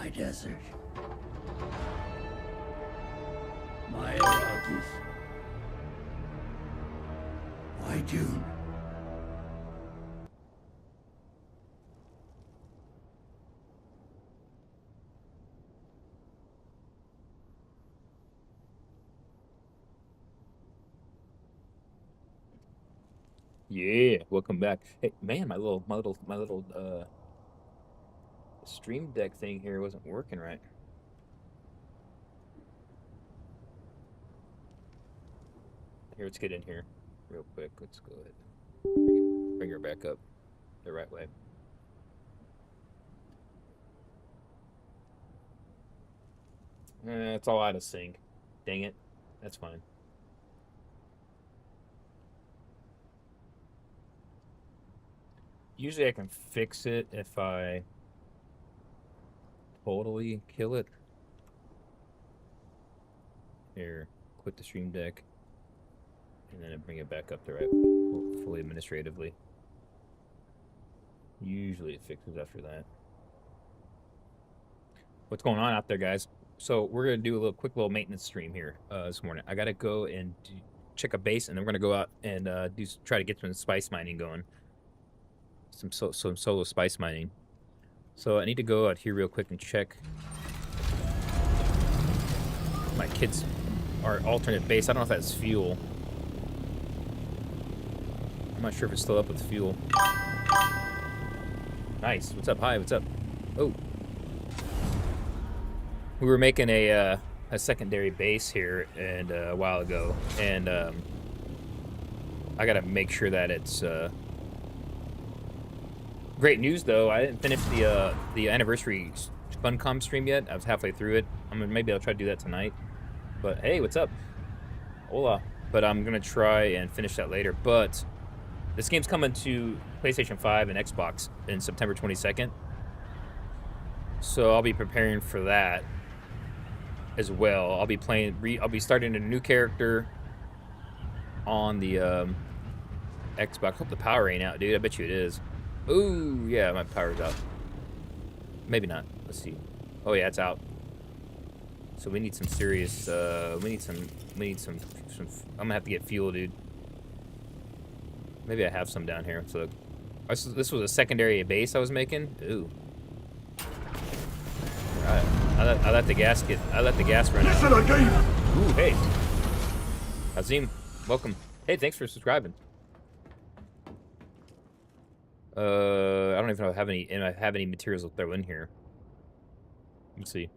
My desert. My Arrakis. My Dune. Yeah, welcome back. Hey, man, my little stream deck thing here wasn't working right. Here, let's get in here real quick. Let's go ahead and bring her back up the right way. It's all out of sync. Dang it. That's fine. Usually I can fix it if I totally kill it. Here, quit the stream deck. And then I bring it back up the right, fully administratively. Usually it fixes after that. What's going on out there, guys? So we're gonna do a quick little maintenance stream here this morning. I gotta go and check a base, and then we're gonna go out and try to get some spice mining going. Some solo spice mining. So I need to go out here real quick and check my kids' our alternate base. I don't know if that's fuel. I'm not sure if it's still up with fuel. Nice. What's up? Hi. What's up? Oh. We were making a secondary base here and a while ago, and I gotta make sure that it's great news though. I didn't finish the anniversary FunCom stream yet. I was halfway through it. Maybe I'll try to do that tonight. But hey, what's up? Hola. But I'm gonna try and finish that later. But this game's coming to PlayStation 5 and Xbox in September 22nd. So I'll be preparing for that as well. I'll be starting a new character on the Xbox. Hope the power ain't out, dude. I bet you it is. Ooh, yeah, my power's out. Maybe not. Let's see. Oh yeah, it's out. So we need some serious. We need some. I'm gonna have to get fuel, dude. Maybe I have some down here. So this was a secondary base I was making. Ooh. All right. I let the gas run out. Ooh, hey. Azim, welcome. Hey, thanks for subscribing. I don't even know if I have any materials to throw in here. Let's see.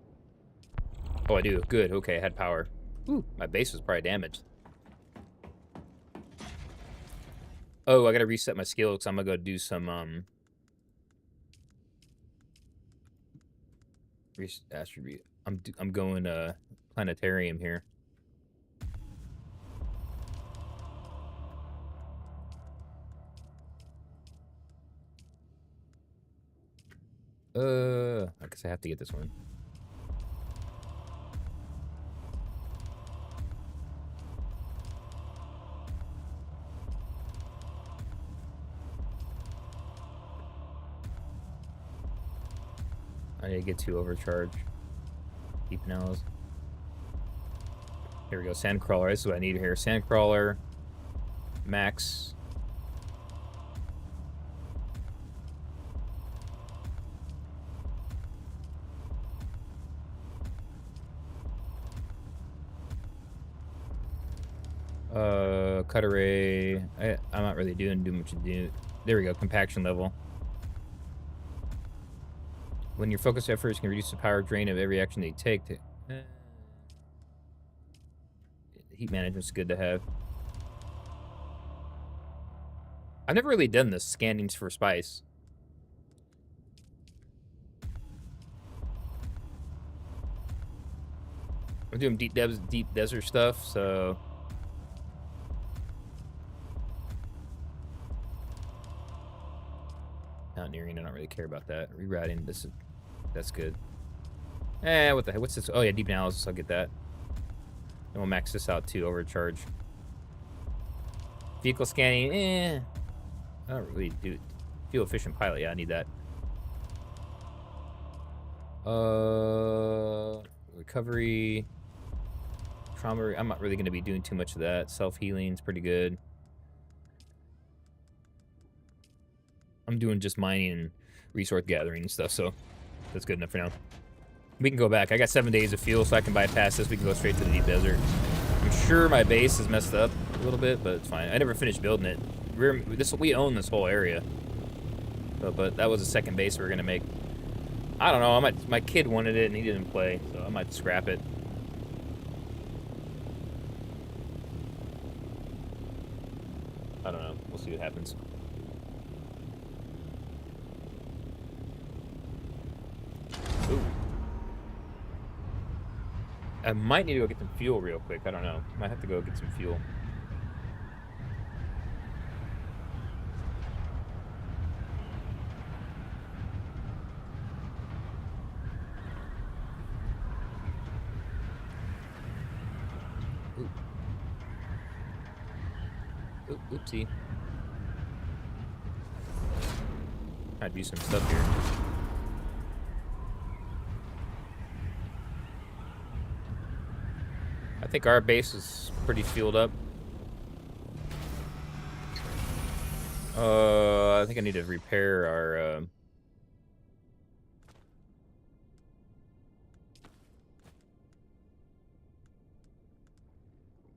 Oh, I do. Good. Okay, I had power. Ooh, my base was probably damaged. Oh, I gotta reset my skill because I'm gonna go do some attribute. I'm going planetarium here. I guess I have to get this one. I need to get to overcharge. Deep nails. Here we go. Sandcrawler. This is what I need here. Sandcrawler. Max. Cut array. I'm not really doing much to do. There we go. Compaction level. When your focus efforts can reduce the power drain of every action that you take. Heat management's good to have. I've never really done this scannings for spice. I'm doing deep desert stuff, so mountaineering, I don't really care about that. Rerouting, that's good. What the heck? What's this? Oh yeah, deep analysis. I'll get that. And we'll max this out too. Overcharge. Vehicle scanning. I don't really do fuel efficient pilot. Yeah, I need that. Recovery, trauma. I'm not really going to be doing too much of that. Self-healing is pretty good. I'm doing just mining and resource gathering and stuff, so that's good enough for now. We can go back. I got 7 days of fuel, so I can bypass this. We can go straight to the deep desert. I'm sure my base is messed up a little bit, but it's fine. I never finished building it. We own this whole area. But that was the second base we were going to make. I don't know. My kid wanted it, and he didn't play, so I might scrap it. I don't know. We'll see what happens. Ooh. I might need to go get some fuel real quick. I don't know. Might have to go get some fuel. Ooh. Oopsie. I'd do some stuff here. I think our base is pretty fueled up. I think I need to repair our,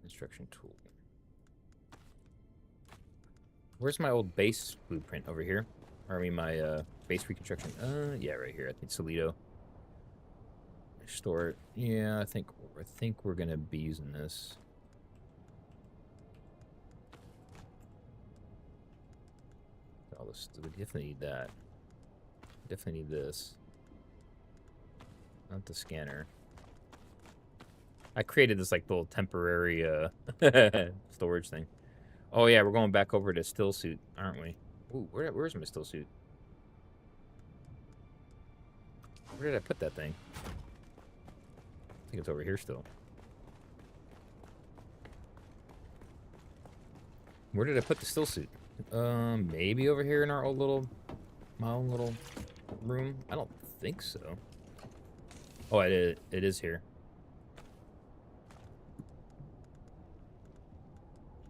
construction tool. Where's my old base blueprint? Over here? Or I mean my, base reconstruction. Yeah, right here. I think Solito. Store it. Yeah, I think we're gonna be using this. All this, we definitely need that. Definitely need this. Not the scanner. I created this like little temporary storage thing. Oh yeah, we're going back over to still suit, aren't we? Ooh, where's my still suit? Where did I put that thing? I think it's over here still. Where did I put the still suit? Maybe over here in our my own little room. I don't think so. Oh, it is here.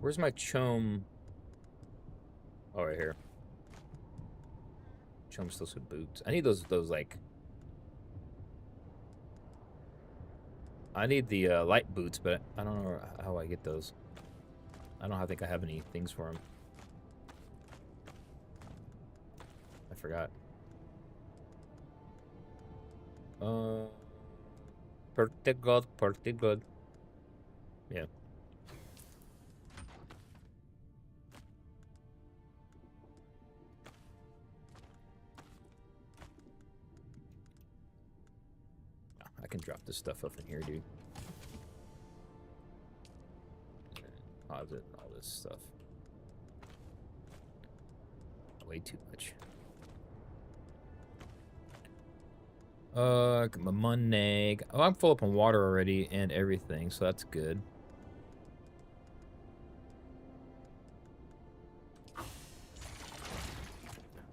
Where's my chum? Oh, right here. Chum still suit boots. I need those like. I need the light boots, but I don't know how I get those. I don't think I have any things for them. I forgot. Pretty good. Yeah. I can drop this stuff up in here, dude. All this stuff. Way too much. My money. Oh, I'm full up on water already and everything, so that's good.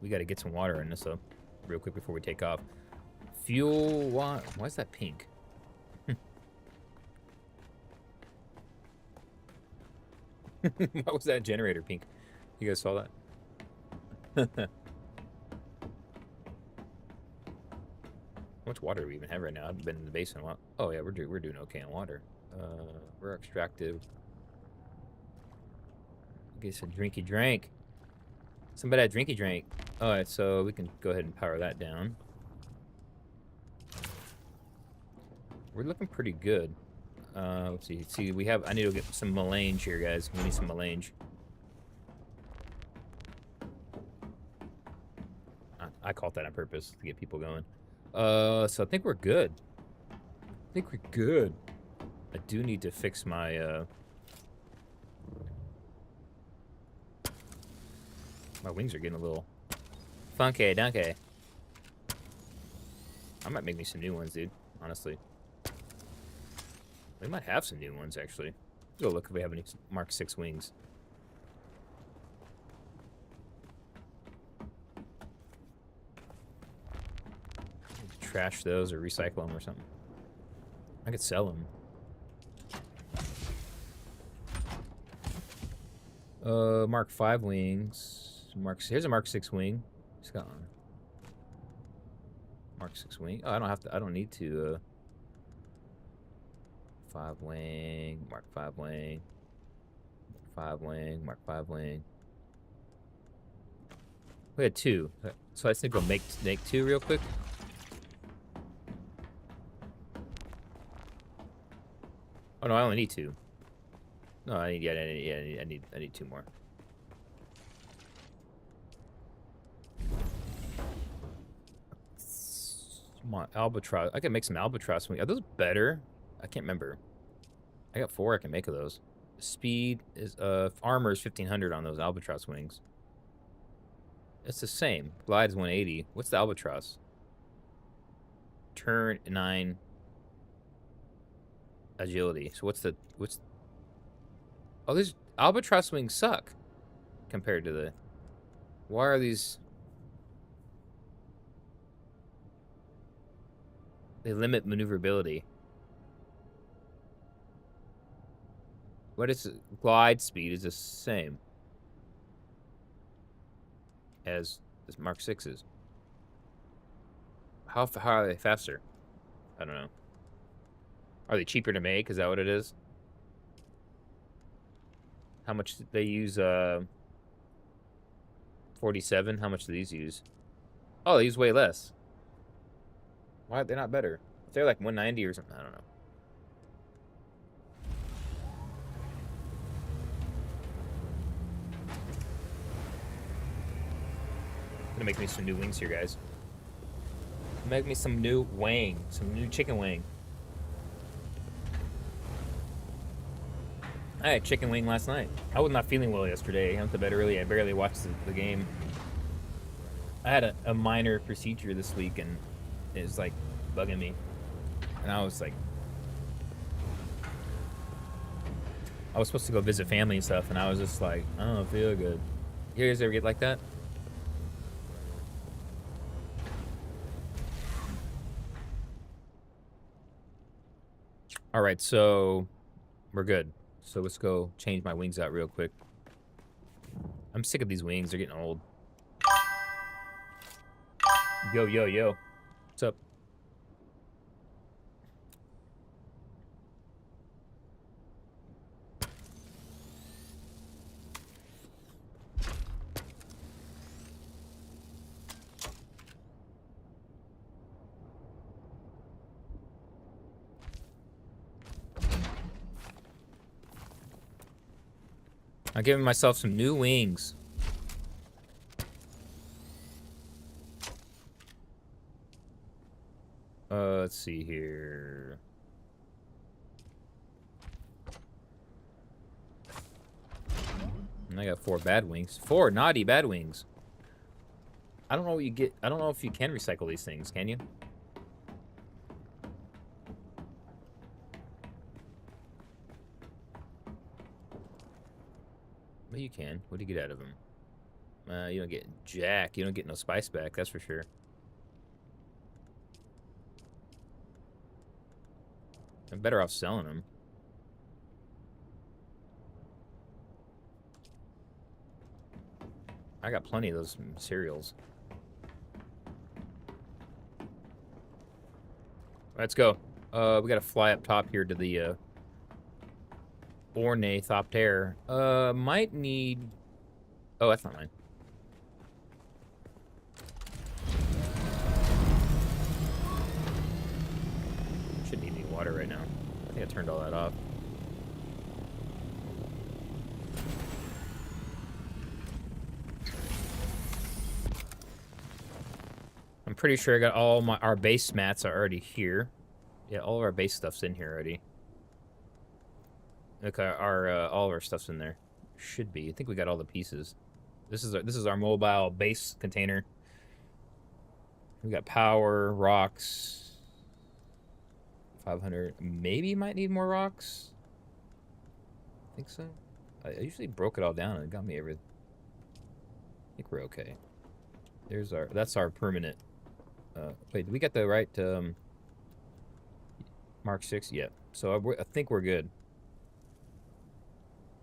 We gotta get some water in this up real quick before we take off. Fuel, why is that pink? Why was that generator pink? You guys saw that? How much water do we even have right now? I haven't been in the basin in a while. Oh yeah, we're doing okay on water. We're extractive. Get some drinky drink. Somebody had drinky drink. Alright, so we can go ahead and power that down. We're looking pretty good. Let's see. I need to get some melange here, guys. We need some melange. I caught that on purpose to get people going. So I think we're good. I do need to fix my, my wings are getting a little funky, dunky. I might make me some new ones, dude. Honestly. We might have some new ones, actually. Go look if we have any Mark 6 wings. trash those or recycle them or something. I could sell them. Mark 5 wings. Here's a Mark 6 wing. It's got one. Mark 6 wing. Oh, I don't need to. 5 wing. Mark 5 wing. 5 wing. Mark 5 wing. We had 2. So I just need to go make 2 real quick. Oh no, I only need 2. No, I need 2 more. Come on, albatross. I can make some albatross wings. Are those better? I can't remember. I got 4 I can make of those. Speed is armor is 1500 on those albatross wings. It's the same. Glide is 180. What's the albatross? Turn 9. Agility. So what's oh, these albatross wings suck compared to the. Why are these? They limit maneuverability. What is it? Glide speed is the same as this Mark 6's. How are they faster? I don't know. Are they cheaper to make? Is that what it is? How much did they use? 47. How much do these use? Oh, they use way less. Why are they not better? If they're like 190 or something, I don't know. Gonna make me some new wings here, guys. Make me some new wing, some new chicken wing. I had chicken wing last night. I was not feeling well yesterday. I went to bed early. I barely watched the game. I had a minor procedure this week, and it was like bugging me. And I was like, I was supposed to go visit family and stuff, and I was just like, I don't feel good. You guys ever get like that? All right, so we're good. So let's go change my wings out real quick. I'm sick of these wings. They're getting old. Yo, yo, yo. What's up? I'm giving myself some new wings. Let's see here. And I got 4 bad wings. 4 naughty bad wings. I don't know what you get. I don't know if you can recycle these things. Can you? Well, you can. What do you get out of them? You don't get jack. You don't get no spice back. That's for sure. I'm better off selling them. I got plenty of those cereals. Let's go. We gotta fly up top here to the Ornithopter. Might need. Oh, that's not mine. Shouldn't need any water right now. I think I turned all that off. I'm pretty sure I got all our base mats are already here. Yeah, all of our base stuff's in here already. Okay, all of our stuff's in there. Should be. I think we got all the pieces. This is our mobile base container. We got power, rocks. 500. Maybe might need more rocks. I think so. I usually broke it all down and it got me everything. I think we're okay. That's our permanent Wait, did we get the right Mark 6? Yeah. So I think we're good.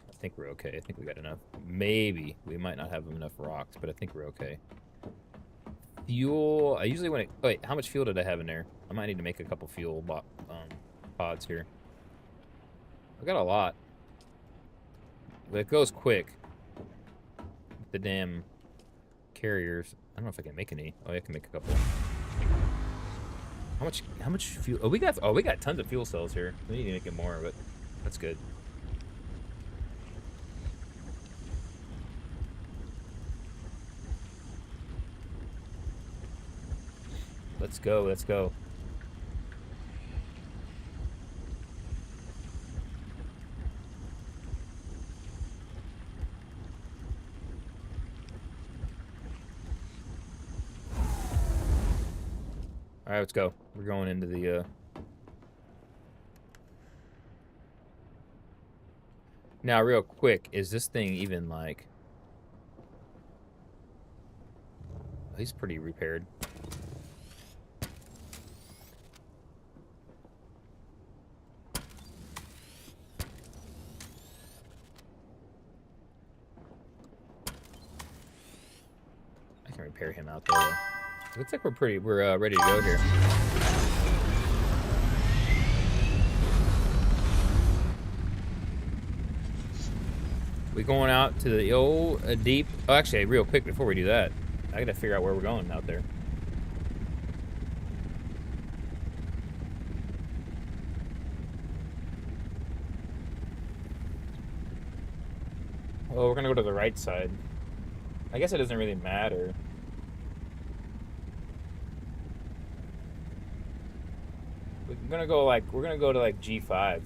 I think we're okay. I think we got enough. Maybe we might not have enough rocks, but I think we're okay. Fuel. I usually want to. Wait, how much fuel did I have in there? I might need to make a couple fuel pods here. I got a lot. But it goes quick. The damn carriers. I don't know if I can make any. Oh, I can make a couple. How much fuel? Oh, we got tons of fuel cells here. We need to make it more, but that's good. Let's go, let's go. All right, let's go. We're going into the Now, real quick, is this thing even like... Oh, he's pretty repaired. I can repair him out there. Looks like we're ready to go here. We going out to the old deep. Oh, actually, real quick before we do that, I gotta figure out where we're going out there. Oh, we're gonna go to the right side. I guess it doesn't really matter. We're gonna go to like G5. I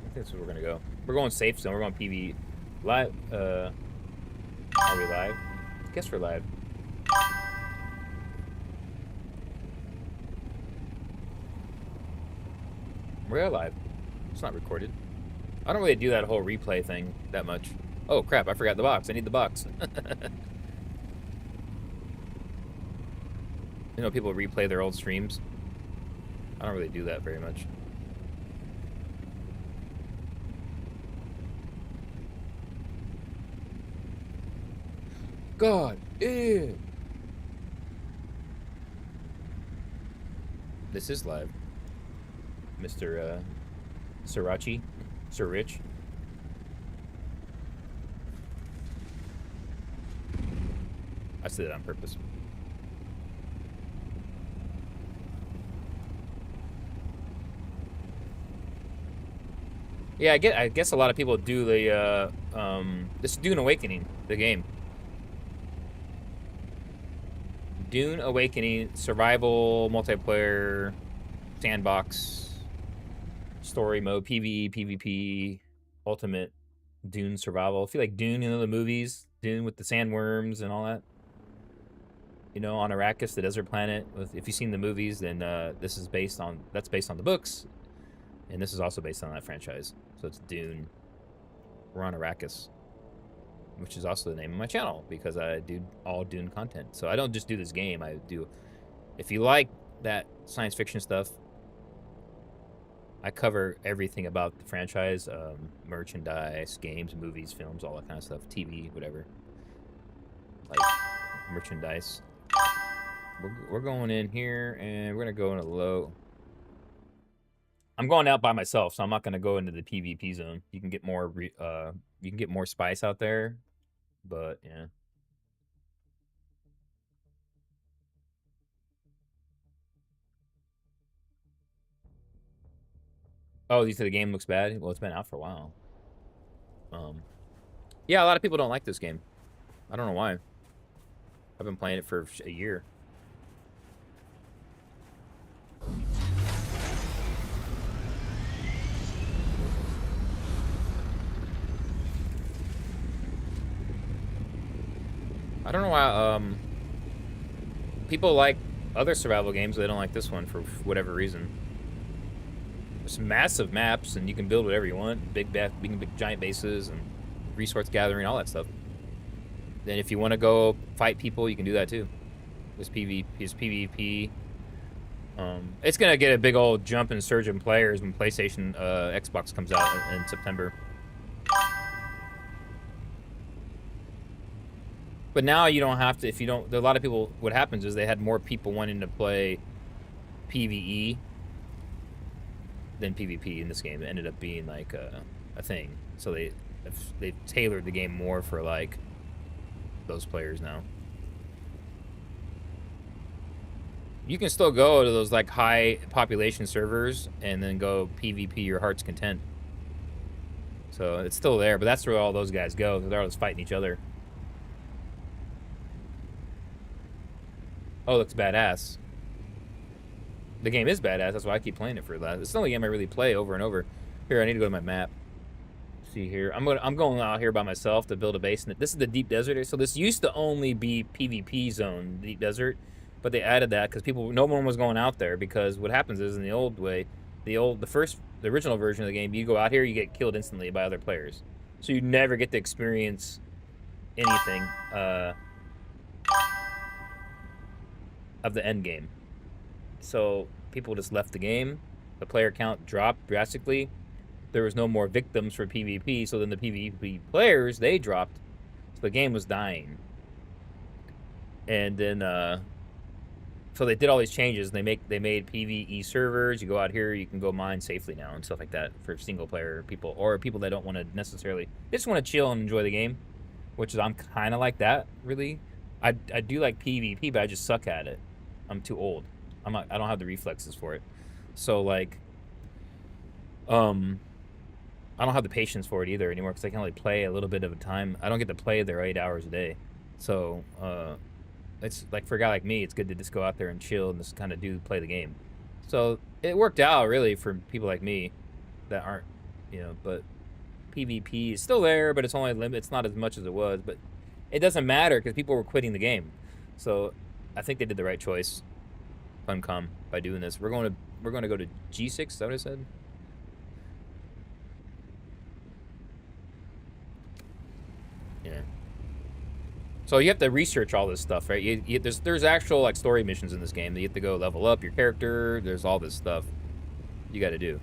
think that's where we're gonna go. We're going safe zone. We're going PV live. Are we live? I guess we're live. We're live. It's not recorded. I don't really do that whole replay thing that much. Oh crap! I forgot the box. I need the box. You know, people replay their old streams. I don't really do that very much. God, ew. This is live. Mr. Srirachi. Sir Rich. I said it on purpose. Yeah, I guess a lot of people do the this Dune Awakening, the game. Dune Awakening, survival, multiplayer, sandbox, story mode, PvE, PvP, ultimate Dune survival. I feel like Dune, you know, the movies, Dune with the sandworms and all that. You know, on Arrakis, the desert planet. If you've seen the movies, then that's based on the books, and this is also based on that franchise. So it's Dune. We're on Arrakis, which is also the name of my channel because I do all Dune content. So I don't just do this game. I do. If you like that science fiction stuff, I cover everything about the franchise, merchandise, games, movies, films, all that kind of stuff, TV, whatever. Like merchandise. We're going in here, and we're gonna go in a low. I'm going out by myself, so I'm not gonna go into the PvP zone. You can get more, you can get more spice out there, but yeah. Oh, you said the game looks bad? Well, it's been out for a while. Yeah, a lot of people don't like this game. I don't know why. I've been playing it for a year. I don't know why, people like other survival games, they don't like this one for whatever reason. There's massive maps, and you can build whatever you want. Big giant bases, and resource gathering, all that stuff. Then if you want to go fight people, you can do that too. This PvP. It's gonna get a big old jump and surge in players when PlayStation, Xbox comes out in September. But now you don't have to. If you don't, a lot of people. What happens is they had more people wanting to play PvE than PvP in this game. It ended up being like a thing. So they tailored the game more for like those players now. You can still go to those like high population servers and then go PvP your heart's content. So it's still there, but that's where all those guys go. They're always fighting each other. Oh, it looks badass. The game is badass. That's why I keep playing it for that. It's the only game I really play over and over. Here, I need to go to my map. See here. I'm going out here by myself to build a base. This is the deep desert. So this used to only be PvP zone, deep desert, but they added that because no one was going out there, because what happens is in the old way, the original version of the game, you go out here, you get killed instantly by other players. So you never get to experience anything of the end game. So people just left the game. The player count dropped drastically. There was no more victims for PvP, so then the PvP players, they dropped. So the game was dying. And then so they did all these changes. They made PvE servers. You go out here, you can go mine safely now and stuff like that for single player people, or people that don't want to necessarily, they just want to chill and enjoy the game, which is, I'm kind of like that, really. I do like PvP, but I just suck at it. I'm too old. I don't have the reflexes for it. So like I don't have the patience for it either anymore, because I can only play a little bit of a time. I don't get to play there 8 hours a day. So it's like, for a guy like me, it's good to just go out there and chill and just kind of play the game. So it worked out really for people like me that aren't, but PvP is still there, but it's only limited. It's not as much as it was, but it doesn't matter because people were quitting the game. So I think they did the right choice, Funcom, by doing this. We're going to go to G6. Is that what I said? Yeah. So you have to research all this stuff, right? There's actual like story missions in this game that you have to go level up your character. There's all this stuff you got to do.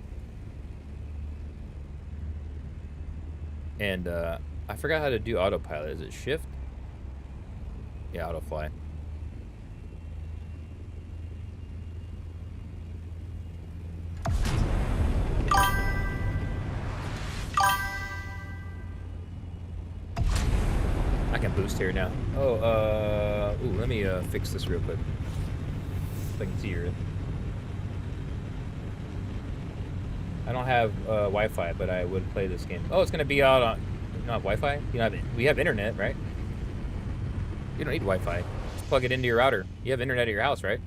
And I forgot how to do autopilot. Is it shift? Yeah, autofly. I can boost here now. Oh, ooh, let me fix this real quick. So I can see your. I don't have Wi-Fi, but I would play this game. Oh, it's gonna be out on. You don't have Wi-Fi? We have internet, right? You don't need Wi-Fi. Just plug it into your router. You have internet at your house, right?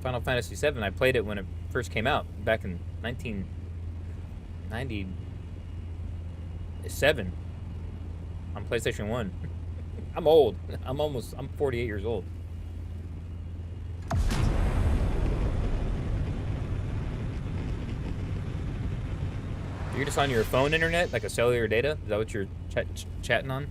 Final Fantasy VII. I played it when it first came out back in 1997 on PlayStation 1. I'm old. I'm 48 years old. You're just on your phone internet, like a cellular data? Is that what you're chatting on?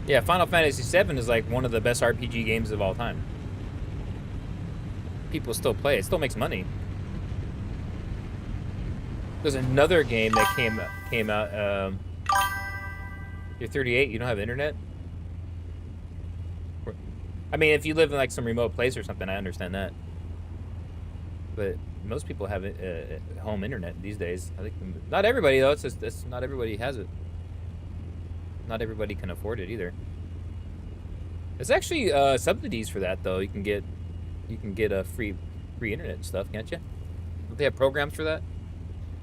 Yeah, Final Fantasy VII is like one of the best RPG games of all time. People still play it. It still makes money. There's another game that came out. You're 38. You don't have internet. I mean, if you live in like some remote place or something, I understand that. But most people have home internet these days. I think not everybody though. It's not everybody has it. Not everybody can afford it either. There's actually subsidies for that though. You can get a free internet and stuff, can't you? Don't they have programs for that?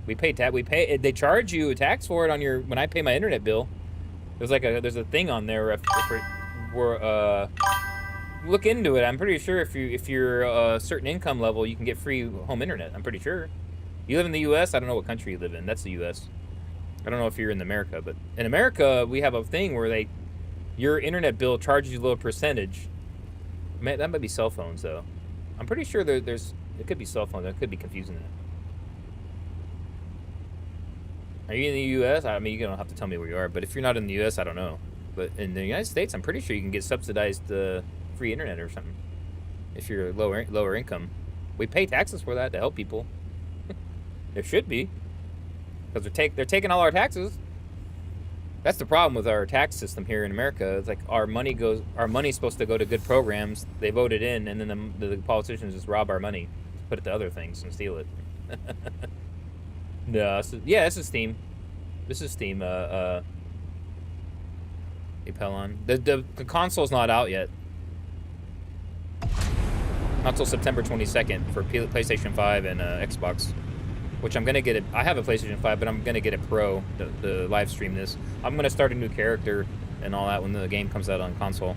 We pay they charge you a tax for it on your, when I pay my internet bill. There's a thing on there where look into it. I'm pretty sure if you're a certain income level, you can get free home internet. I'm pretty sure. You live in the U.S. I don't know what country you live in. That's the U.S. I don't know if you're in America, but in America we have a thing where your internet bill charges you a little percentage. Man, that might be cell phones though. I'm pretty sure it could be cell phones. That could be confusing it. Are you in the U.S.? I mean, you don't have to tell me where you are, but if you're not in the U.S., I don't know. But in the United States, I'm pretty sure you can get subsidized free internet or something if you're lower income. We pay taxes for that to help people. There should be, because they're taking all our taxes. That's the problem with our tax system here in America. It's like our money's supposed to go to good programs. They vote it in, and then the politicians just rob our money, put it to other things, and steal it. No, this is Steam. This is Steam. Apelon. The console's not out yet. Not till September 22nd for PlayStation 5 and Xbox. Which I'm gonna get it. I have a PlayStation 5, but I'm gonna get it Pro to live stream this. I'm gonna start a new character and all that when the game comes out on console.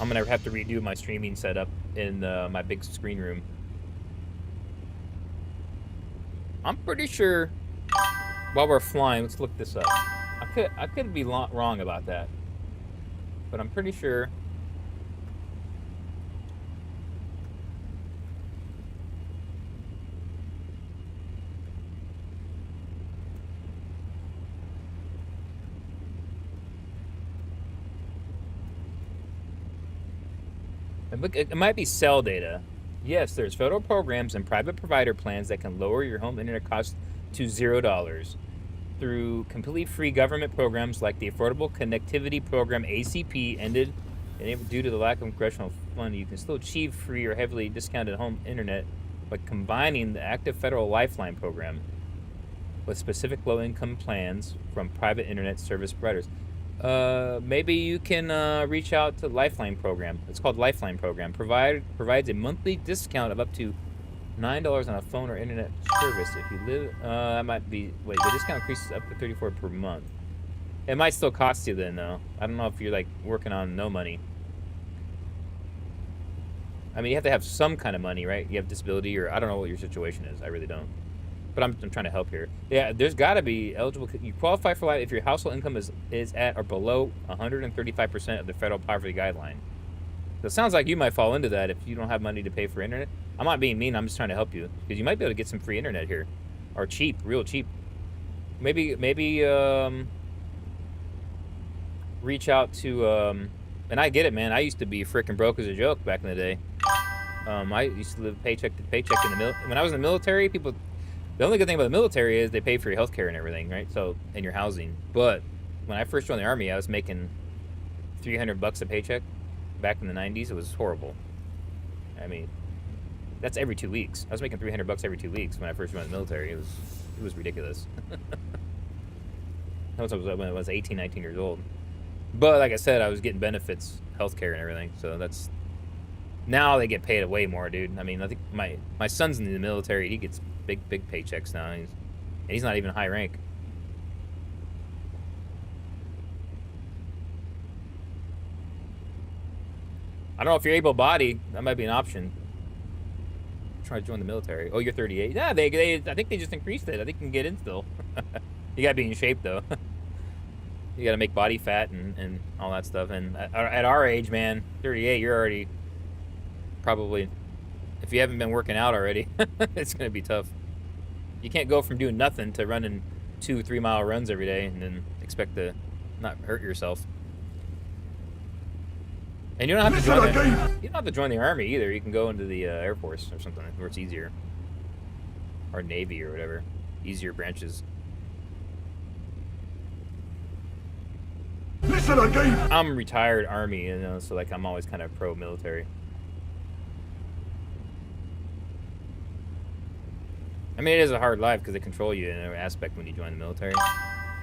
I'm gonna have to redo my streaming setup in my big screen room. I'm pretty sure. While we're flying, let's look this up. I could be wrong about that, but I'm pretty sure. It might be cell data. Yes, there's federal programs and private provider plans that can lower your home internet costs to $0 through completely free government programs like the Affordable Connectivity Program (ACP) ended, and due to the lack of congressional funding, you can still achieve free or heavily discounted home internet by combining the active federal Lifeline program with specific low-income plans from private internet service providers. Maybe you can reach out to Lifeline program. It's called Lifeline program. Provides a monthly discount of up to $9 on a phone or internet service if you live. That might be. Wait, the discount increases up to $34 per month. It might still cost you then, though. I don't know if you're like working on no money. I mean, you have to have some kind of money, right? You have disability, or I don't know what your situation is. I really don't. But I'm trying to help here. Yeah, there's got to be eligible. You qualify for life if your household income is at or below 135% of the federal poverty guideline. So it sounds like you might fall into that if you don't have money to pay for internet. I'm not being mean. I'm just trying to help you because you might be able to get some free internet here, or cheap, real cheap. Maybe reach out to and I get it, man. I used to be freaking broke as a joke back in the day. I used to live paycheck to paycheck in the when I was in the military. The only good thing about the military is they pay for your health care and everything, right? So, and your housing. But when I first joined the Army, I was making $300 a paycheck. Back in the 90s, it was horrible. I mean, that's every 2 weeks. I was making $300 every 2 weeks when I first joined the military. It was ridiculous. That was when I was 18, 19 years old. But like I said, I was getting benefits, health care and everything. So that's... Now they get paid way more, dude. I mean, I think my son's in the military. He gets big paychecks now. And he's not even high rank. I don't know if you're able-bodied. That might be an option. Try to join the military. Oh, you're 38. Yeah, I think they just increased it. I think you can get in still. You gotta be in shape though. You gotta make body fat and all that stuff. And at our age, man, 38, you're already probably, if you haven't been working out already, it's gonna be tough. You can't go from doing nothing to running 2-3 mile runs every day and then expect to not hurt yourself. And you don't have to join the Army either. You can go into the Air Force or something where it's easier, or Navy or whatever, easier branches. I'm retired Army, you know, so like I'm always kind of pro-military. I mean, it is a hard life because they control you in every aspect when you join the military.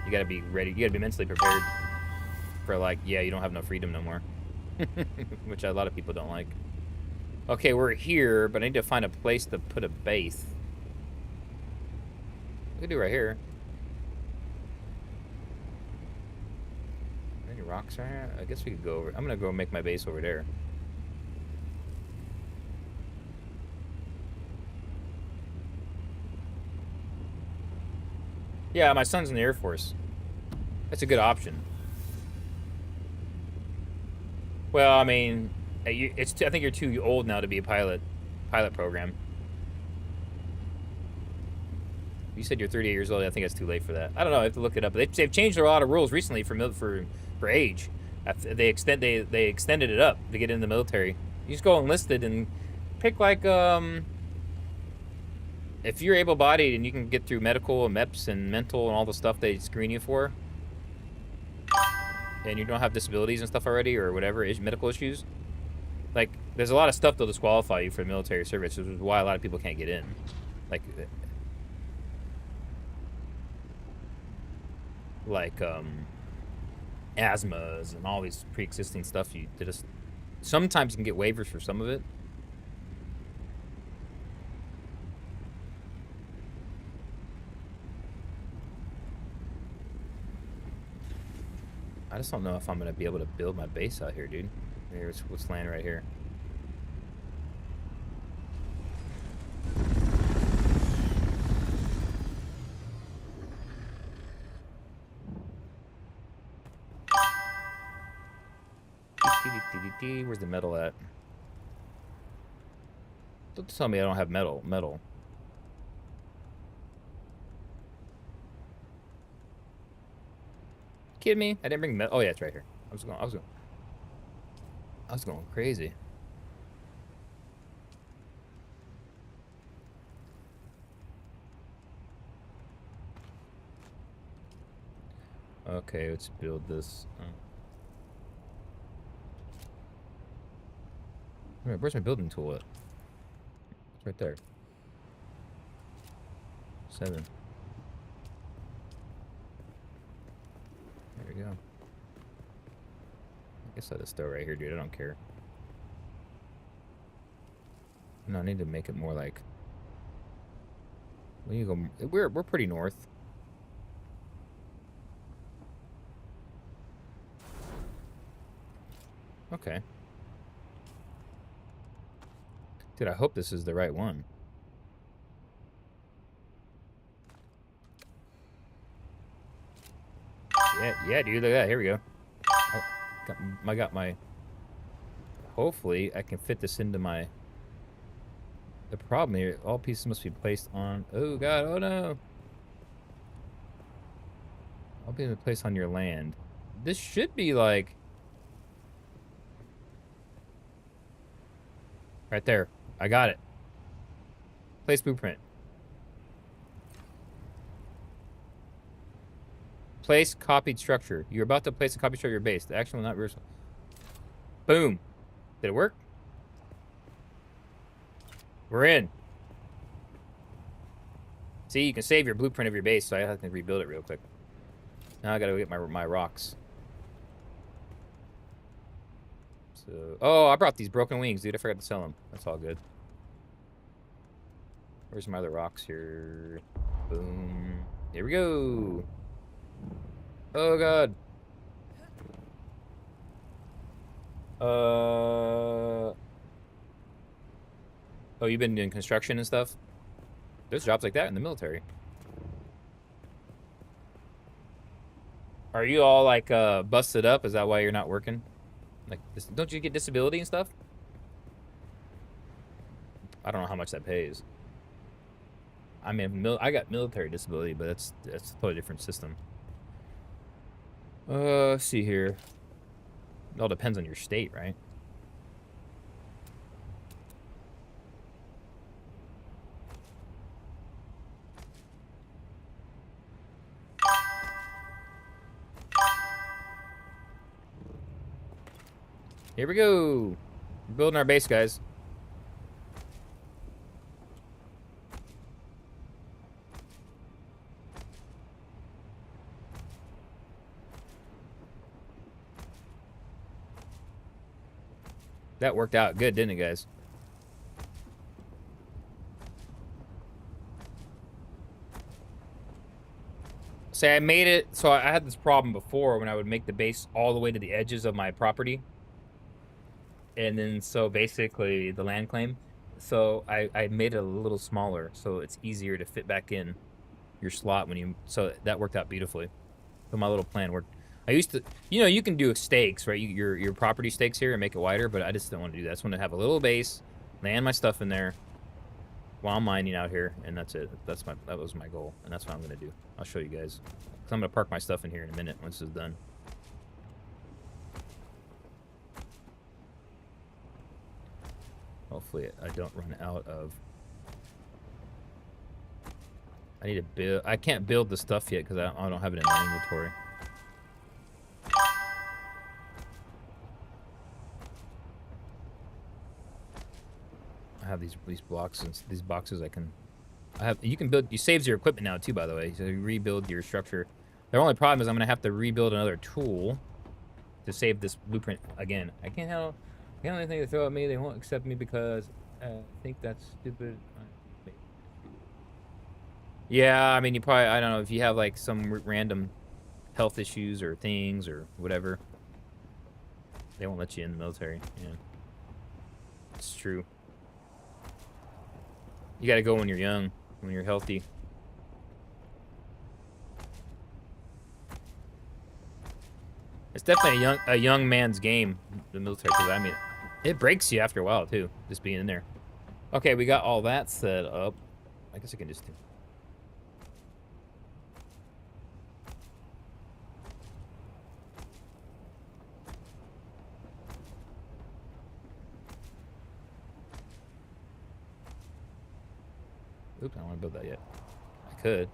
You gotta be ready. You gotta be mentally prepared for like, yeah, you don't have no freedom no more. Which a lot of people don't like. Okay, we're here, but I need to find a place to put a base. We can do right here. Any rocks right here? I guess we could go over. I'm gonna go make my base over there. Yeah, my son's in the Air Force. That's a good option. Well, I mean, I think you're too old now to be a pilot program. You said you're 38 years old. I think that's too late for that. I don't know. I have to look it up. They've changed a lot of rules recently for age. They extended it up to get in the military. You just go enlisted and pick like if you're able-bodied and you can get through medical and MEPS and mental and all the stuff they screen you for, and you don't have disabilities and stuff already or whatever medical issues, like there's a lot of stuff that'll disqualify you for the military service, which is why a lot of people can't get in. Like asthmas and all these pre-existing stuff. Sometimes you can get waivers for some of it. I just don't know if I'm gonna be able to build my base out here, dude. Let's land right here. Where's the metal at? Don't tell me I don't have metal. Kidding me? I didn't bring metal. Oh yeah, it's right here. I was going crazy. Okay, let's build this. Where's my building tool at? It's right there. 7. There we go. I guess I'll just throw right here, dude. I don't care. No, I need to make it more like. When you go, we're pretty north. Okay. Dude, I hope this is the right one. Yeah, dude, look at that. Here we go. I got my... Hopefully, I can fit this into my... The problem here, all pieces must be placed on... Oh, God, oh, no. All pieces placed on your land. This should be, like... Right there. I got it. Place blueprint. Place copied structure. You're about to place a copied structure of your base. The action will not reverse. Boom. Did it work? We're in. See, you can save your blueprint of your base, so I have to rebuild it real quick. Now I gotta go get my rocks. So, oh, I brought these broken wings, dude. I forgot to sell them. That's all good. Where's my other rocks here? Boom. Here we go. Oh, God. Oh, you've been doing construction and stuff? There's jobs like that in the military. Are you all, like, busted up? Is that why you're not working? Like, don't you get disability and stuff? I don't know how much that pays. I mean, I got military disability, but that's a totally different system. Let's see here. It all depends on your state, right? Here we go. We're building our base, guys. That worked out good, didn't it, guys? Say, I made it, so I had this problem before when I would make the base all the way to the edges of my property. And then, so basically, the land claim. So I made it a little smaller, so it's easier to fit back in. your slot when you, so that worked out beautifully. So my little plan worked. I used to, you know, you can do stakes, right? Your property stakes here and make it wider, but I just don't want to do that. I just want to have a little base, land my stuff in there while I'm mining out here, and that's it. That was my goal, and that's what I'm gonna do. I'll show you guys. Cause I'm gonna park my stuff in here in a minute once this is done. Hopefully I don't run out of. I need to build. I can't build the stuff yet because I don't have it in my inventory. I have these blocks and these boxes. You can build. You saves your equipment now too, by the way. So you rebuild your structure. The only problem is I'm gonna have to rebuild another tool to save this blueprint again. I can't handle anything they throw at me. They won't accept me because I think that's stupid. Yeah, I mean, you probably, I don't know, if you have like some random health issues or things or whatever, they won't let you in the military. Yeah, it's true. You gotta go when you're young, when you're healthy. It's definitely a young man's game, the military, because I mean, it breaks you after a while too, just being in there. Okay, we got all that set up. I guess I can just do. Oops, I don't want to build that yet. I could.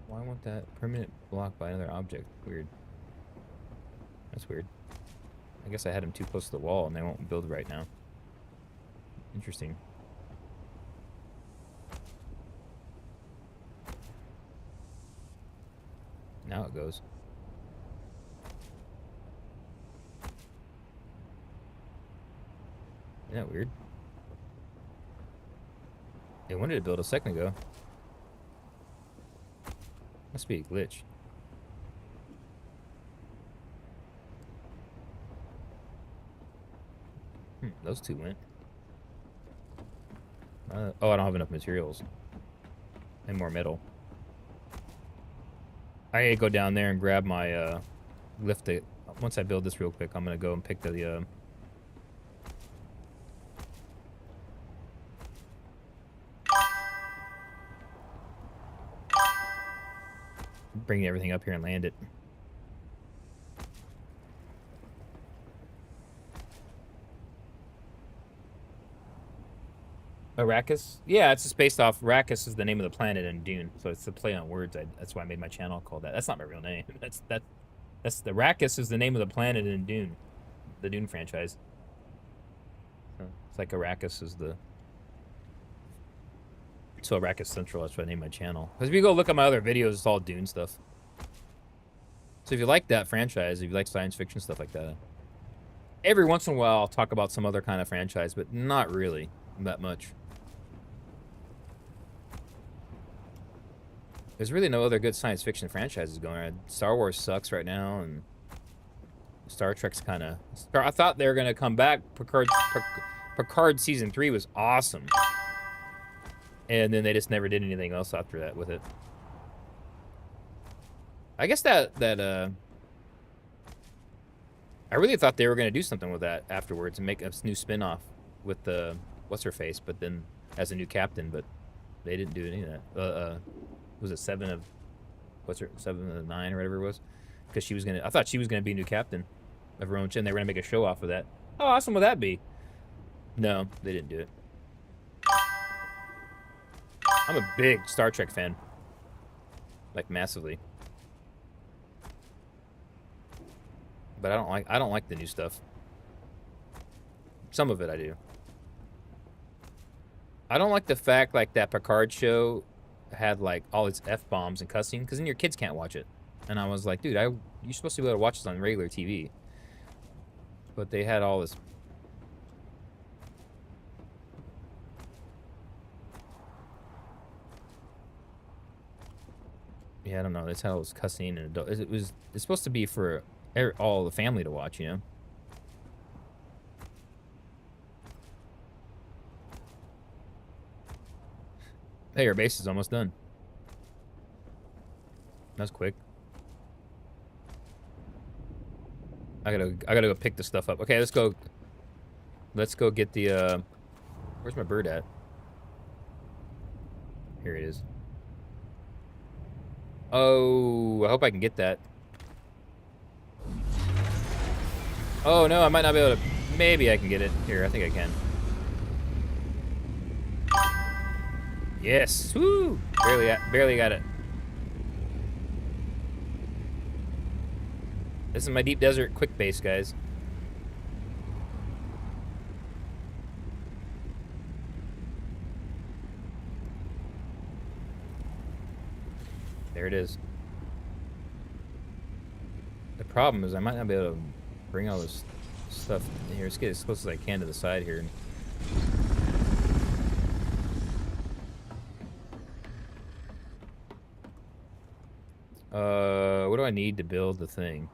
Why won't that permanent block by another object? Weird. That's weird. I guess I had them too close to the wall and they won't build right now. Interesting. Now it goes. Isn't that weird? It wanted to build a second ago. Must be a glitch. Those two went. Oh, I don't have enough materials. And more metal. I need to go down there and grab my, lift it. Once I build this real quick, I'm gonna go and pick the, bring everything up here and land it. Arrakis? Yeah, it's just based off. Arrakis is the name of the planet in Dune, so it's a play on words. That's why I made my channel called that. That's not my real name. That's the Arrakis is the name of the planet in Dune, the Dune franchise. So it's like Arrakis is the. So Arrakis Central. That's why I named my channel. Because if you go look at my other videos, it's all Dune stuff. So if you like that franchise, if you like science fiction stuff like that, every once in a while I'll talk about some other kind of franchise, but not really that much. There's really no other good science fiction franchises going on. Star Wars sucks right now, and Star Trek's kind of. I thought they were gonna come back. Picard season 3 was awesome, and then they just never did anything else after that with it. I guess I really thought they were gonna do something with that afterwards and make a new spin-off with the what's her face, but then as a new captain, but they didn't do any of that. Was it 7 of 9 or whatever it was? Because she was gonna. I thought she was gonna be new captain of her own chin. They were gonna make a show off of that. How awesome would that be? No, they didn't do it. I'm a big Star Trek fan, like massively. But I don't like the new stuff. Some of it I do. I don't like the fact like that Picard show had like all its F-bombs and cussing, because then your kids can't watch it. And I was like, dude, you're supposed to be able to watch this on regular TV. But they had all this. Yeah, I don't know. That's how it was cussing and adult. It's supposed to be for all the family to watch, you know. Hey, our base is almost done. That's quick. I gotta go pick the stuff up. Okay, let's go. Let's go get the. Where's my bird at? Here it is. Oh, I hope I can get that. Oh no, I might not be able to. Maybe I can get it. Here, I think I can. Yes. Woo! Barely got it. This is my deep desert quick base, guys. There it is. The problem is I might not be able to bring all this stuff in here. Let's get as close as I can to the side here. What do I need to build the thing?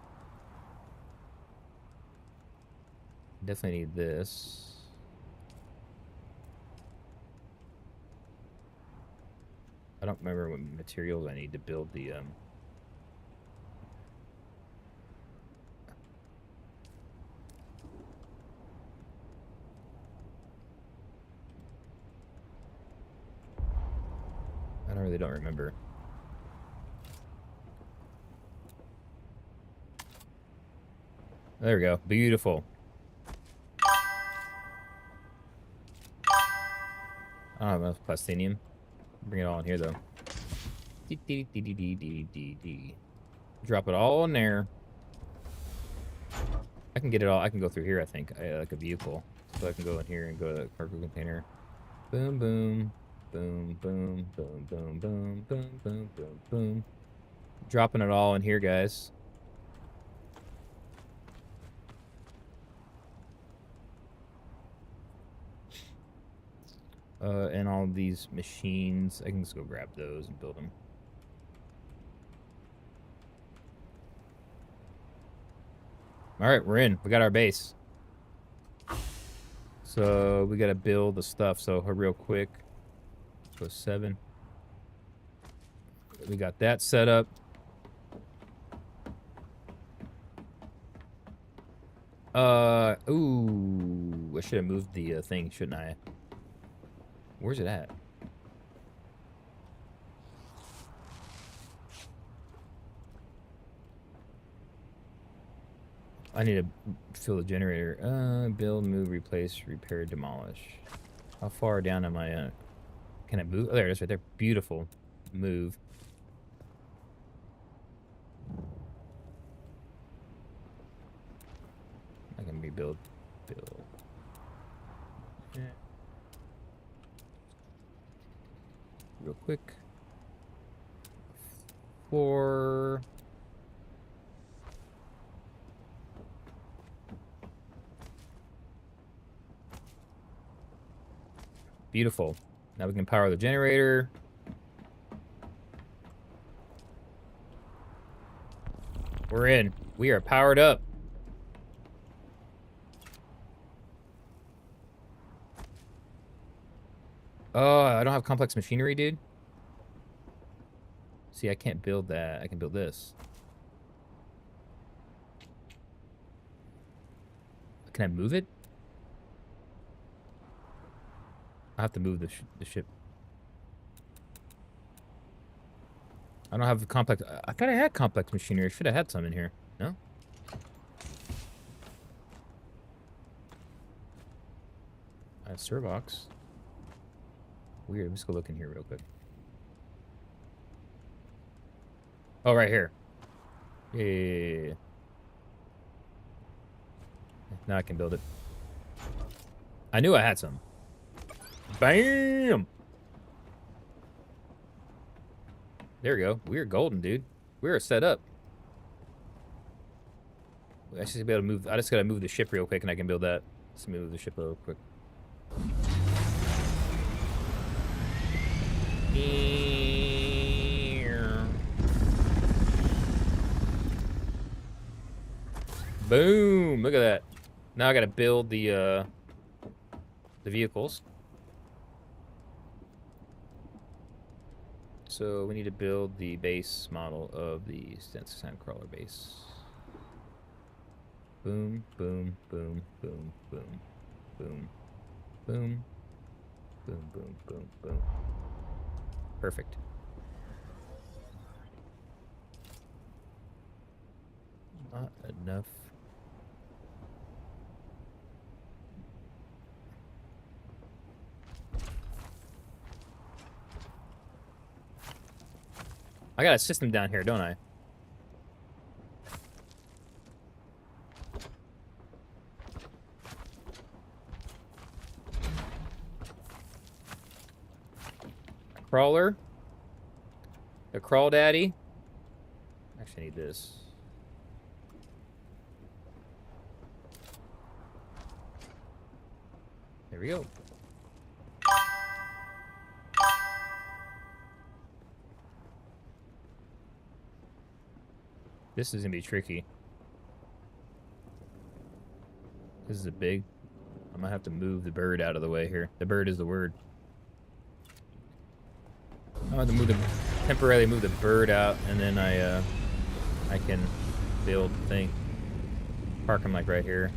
Definitely need this. I don't remember what materials I need to build the I really don't remember. There we go. Beautiful. I don't have enough plastinium. Bring it all in here, though. Drop it all in there. I can get it all. I can go through here, I think. Like a vehicle. So I can go in here and go to the cargo container. Boom, boom. Boom, boom, boom, boom, boom, boom, boom, boom, boom. Dropping it all in here, guys. And all these machines. I can just go grab those and build them. All right, we're in. We got our base. So we got to build the stuff. So real quick. Go 7. We got that set up. Ooh, I should have moved the thing, shouldn't I? Where's it at? I need to fill the generator. Build, move, replace, repair, demolish. How far down am I? Can I move? Oh, there it is right there. Beautiful. Move. I can rebuild. Build. Yeah. Real quick. 4. Beautiful. Now we can power the generator. We're in. We are powered up. Oh, I don't have complex machinery, dude. See, I can't build that. I can build this. Can I move it? I have to move the ship. I don't have complex. I thought I had complex machinery. I should have had some in here. No? I have Servox. Weird. Let's go look in here real quick. Oh, right here. Yeah. Now I can build it. I knew I had some. Bam! There we go. We're golden, dude. We're set up. I should be able to move. I just gotta move the ship real quick and I can build that. Let's move the ship real quick. Boom! Look at that. Now I gotta build the vehicles. So we need to build the base model of the sandcrawler base. Boom, boom, boom, boom, boom, boom, boom, boom, boom, boom, boom. Perfect. Not enough. I got a system down here, don't I? Crawler. The crawl daddy. Actually, I need this. There we go. This is gonna be tricky. This is a big. I might have to move the bird out of the way here. The bird is the word. I have to temporarily move the bird out, and then I can build the thing. Park him like right here.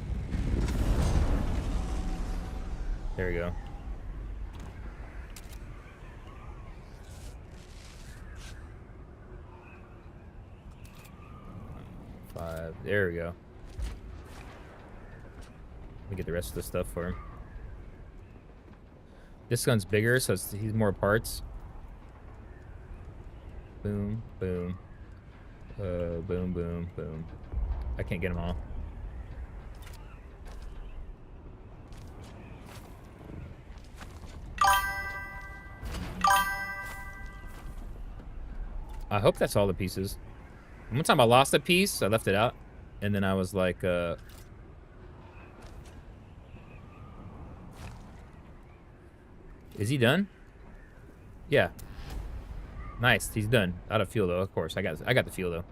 There we go. There we go. Let me get the rest of the stuff for him. This gun's bigger, so he's more parts. Boom, boom. Boom, boom, boom. I can't get them all. I hope that's all the pieces. One time I lost a piece, I left it out, and then I was like, is he done? Yeah. Nice, he's done. Out of fuel though, of course. I got the fuel though.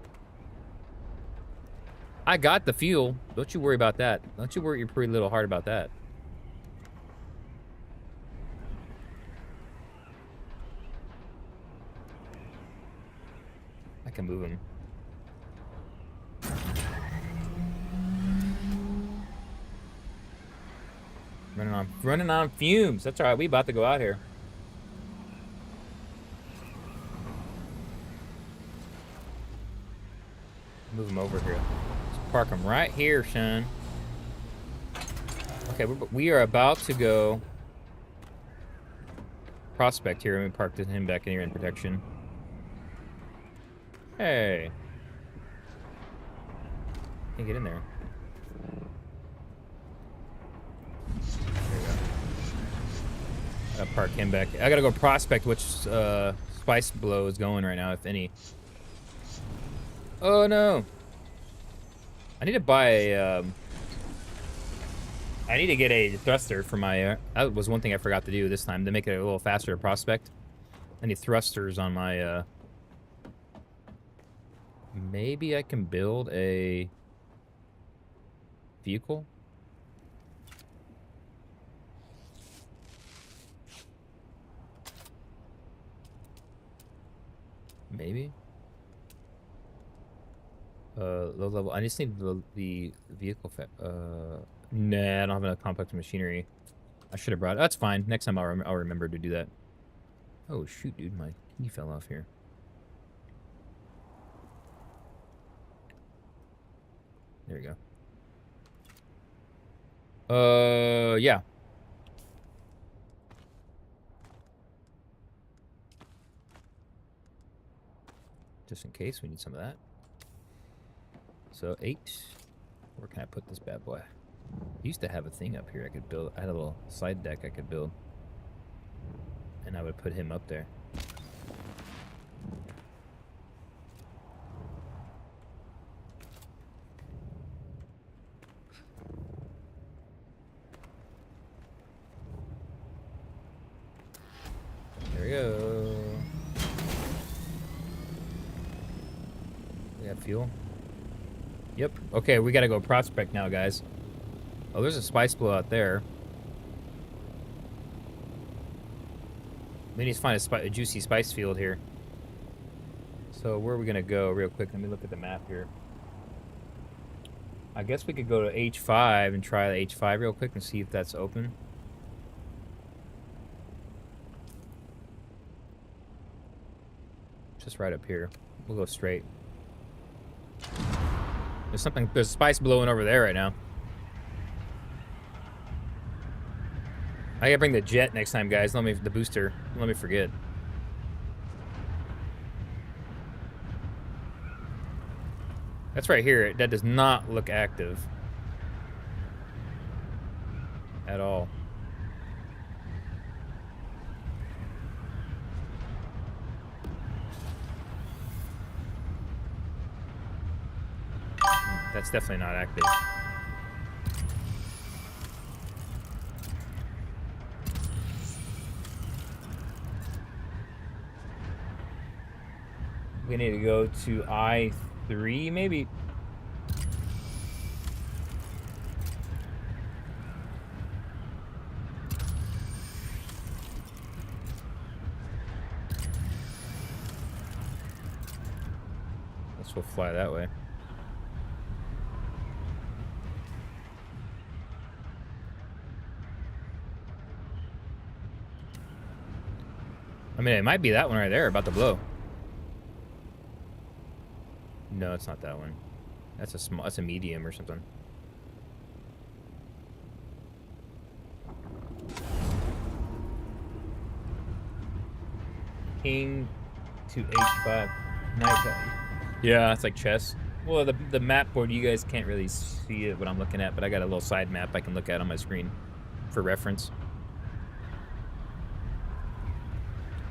I got the fuel. Don't you worry about that. Don't you worry your pretty little heart about that. I can move him. Running on fumes. That's all right. We about to go out here. Move him over here. Let's park him right here, son. Okay, we are about to go prospect here. Let me park him back in here in protection. Hey. Can't get in there. Gotta park him back. I gotta go prospect which spice blow is going right now, if any. Oh no! I need to buy a. I need to get a thruster for my. That was one thing I forgot to do this time to make it a little faster to prospect. I need thrusters on my. Maybe I can build a vehicle. Maybe. Low level. I just need the vehicle. Nah, I don't have enough complex machinery. I should have brought. That's fine. Next time I'll remember to do that. Oh shoot, dude, my key fell off here. There we go. Yeah. Just in case we need some of that. So 8. Where can I put this bad boy? I used to have a thing up here I could build. I had a little side deck I could build. And I would put him up there. There we go. We got fuel. Yep. Okay, we gotta go prospect now, guys. Oh, there's a spice blow out there. We need to find a juicy spice field here. So where are we gonna go real quick? Let me look at the map here. I guess we could go to H5 and try the H5 real quick and see if that's open. Just right up here. We'll go straight. There's spice blowing over there right now. I gotta bring the jet next time, guys. The booster. Let me forget. That's right here. That does not look active. At all. That's definitely not active. We need to go to I3, maybe. Guess we'll fly that way. I mean, it might be that one right there, about to blow. No, it's not that one. That's a medium or something. King to H5. Nice. Yeah, it's like chess. Well, the map board, you guys can't really see it, what I'm looking at, but I got a little side map I can look at on my screen for reference.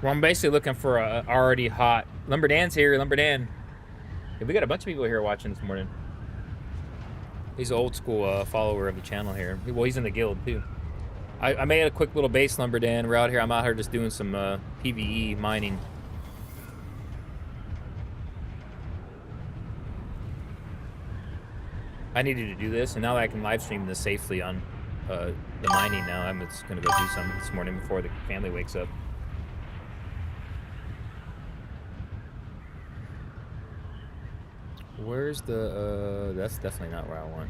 Well, I'm basically looking for a already hot... Lumberdan's here, Lumberdan. Yeah, we got a bunch of people here watching this morning. He's an old school follower of the channel here. Well, he's in the guild, too. I made a quick little base, Lumberdan. We're out here. I'm out here just doing some PvE mining. I needed to do this, and now that I can live stream this safely on the mining now, I'm just going to go do some this morning before the family wakes up. Where's the, that's definitely not where I want.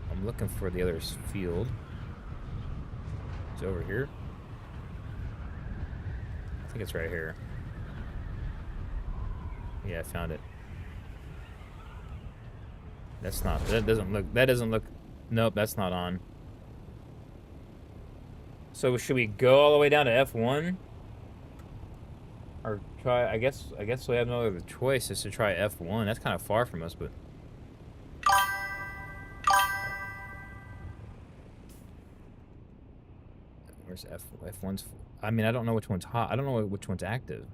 I'm looking for the other field. It's over here. I think it's right here. Yeah, I found it. That's not, that doesn't look, nope, that's not on. So should we go all the way down to F1? Or try, I guess we have no other choice is to try F1. That's kind of far from us, but... Where's F1's... I mean, I don't know which one's hot. I don't know which one's active.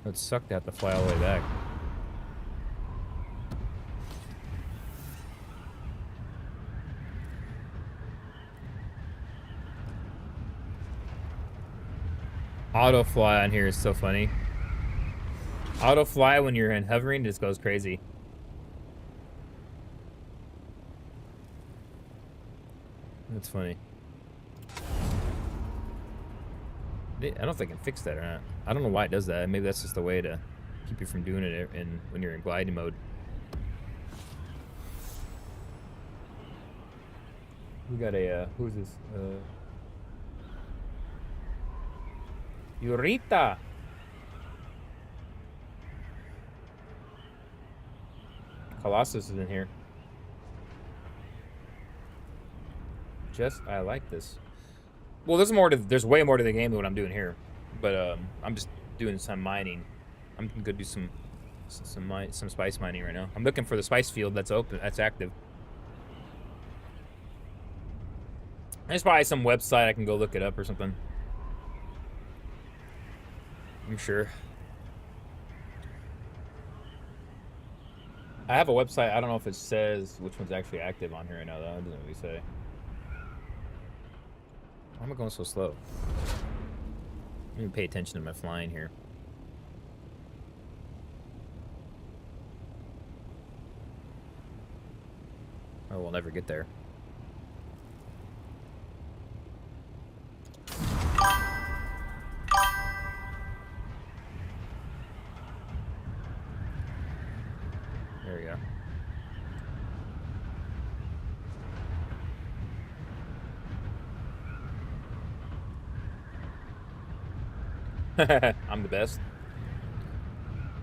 It would suck to have to fly all the way back. Auto fly on here is so funny. Auto fly when you're in hovering just goes crazy. That's funny. I don't know if I can fix that or not. I don't know why it does that. Maybe that's just a way to keep you from doing it when you're in gliding mode. We got a, who's this? Eurita! Colossus is in here. I like this. Well, there's way more to the game than what I'm doing here. But I'm just doing some mining. I'm gonna do some spice mining right now. I'm looking for the spice field that's open, that's active. There's probably some website I can go look it up or something. I'm sure. I have a website. I don't know if it says which one's actually active on here right now, though. It doesn't really say. Why am I going so slow? Let me pay attention to my flying here. Oh, we'll never get there. There we go. I'm the best.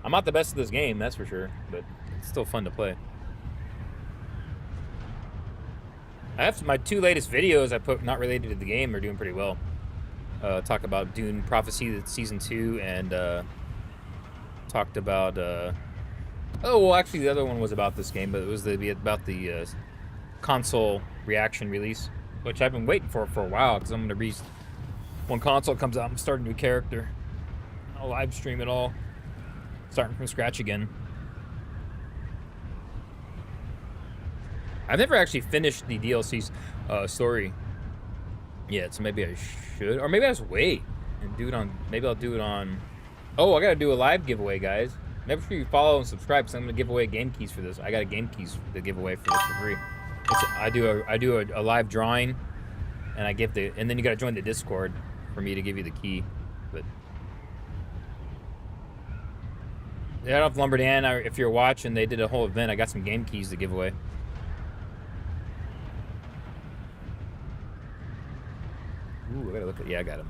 I'm not the best at this game, that's for sure, but it's still fun to play. I have my 2 latest videos I put not related to the game are doing pretty well. Talk about Dune Prophecy Season 2 and talked about oh well, actually the other one was about this game, but it was about the console reaction release, which I've been waiting for a while because I'm gonna when console comes out, I'm starting a new character. I'll live stream it all, starting from scratch again. I've never actually finished the DLC's story yet, so maybe I should, or maybe I just wait and do it on. Maybe I'll do it on. Oh, I gotta do a live giveaway, guys. Make sure you follow and subscribe, because I'm gonna give away game keys for this. I got a game keys to give away for this for free. I do a live drawing, and and then you gotta join the Discord for me to give you the key. But yeah, off Lumberdan, if you're watching, they did a whole event. I got some game keys to give away. Ooh, I gotta look at. Yeah, I got him.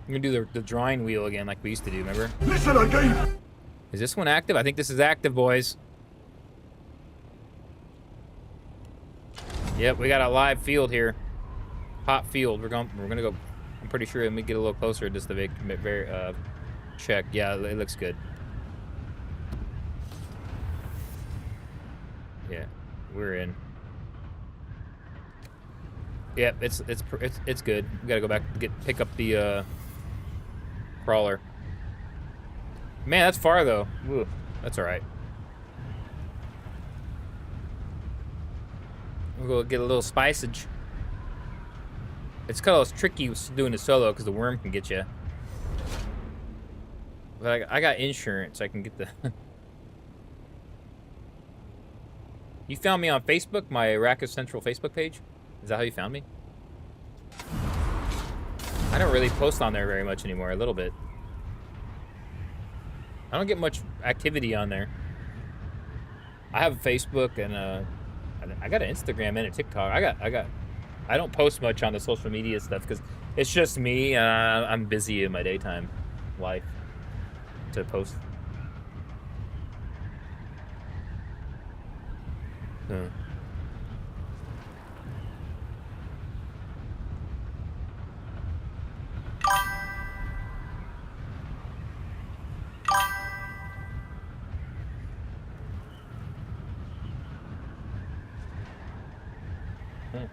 I'm gonna do the drawing wheel again, like we used to do. Remember? Listen again. Is this one active? I think this is active, boys. Yep, we got a live field here. Hot field. We're gonna go. I'm pretty sure. Let me get a little closer. Just to check. Yeah, it looks good. Yeah, we're in. Yep, it's good. We gotta go back pick up the crawler. Man, that's far though. Ooh, that's all right. We'll go get a little spicage. It's kind of tricky doing a solo because the worm can get you. But I got insurance. I can get the. You found me on Facebook, my Arrakis Central Facebook page? Is that how you found me? I don't really post on there very much anymore, a little bit. I don't get much activity on there. I have Facebook and I got an Instagram and a TikTok. I don't post much on the social media stuff because it's just me. I'm busy in my daytime life to post.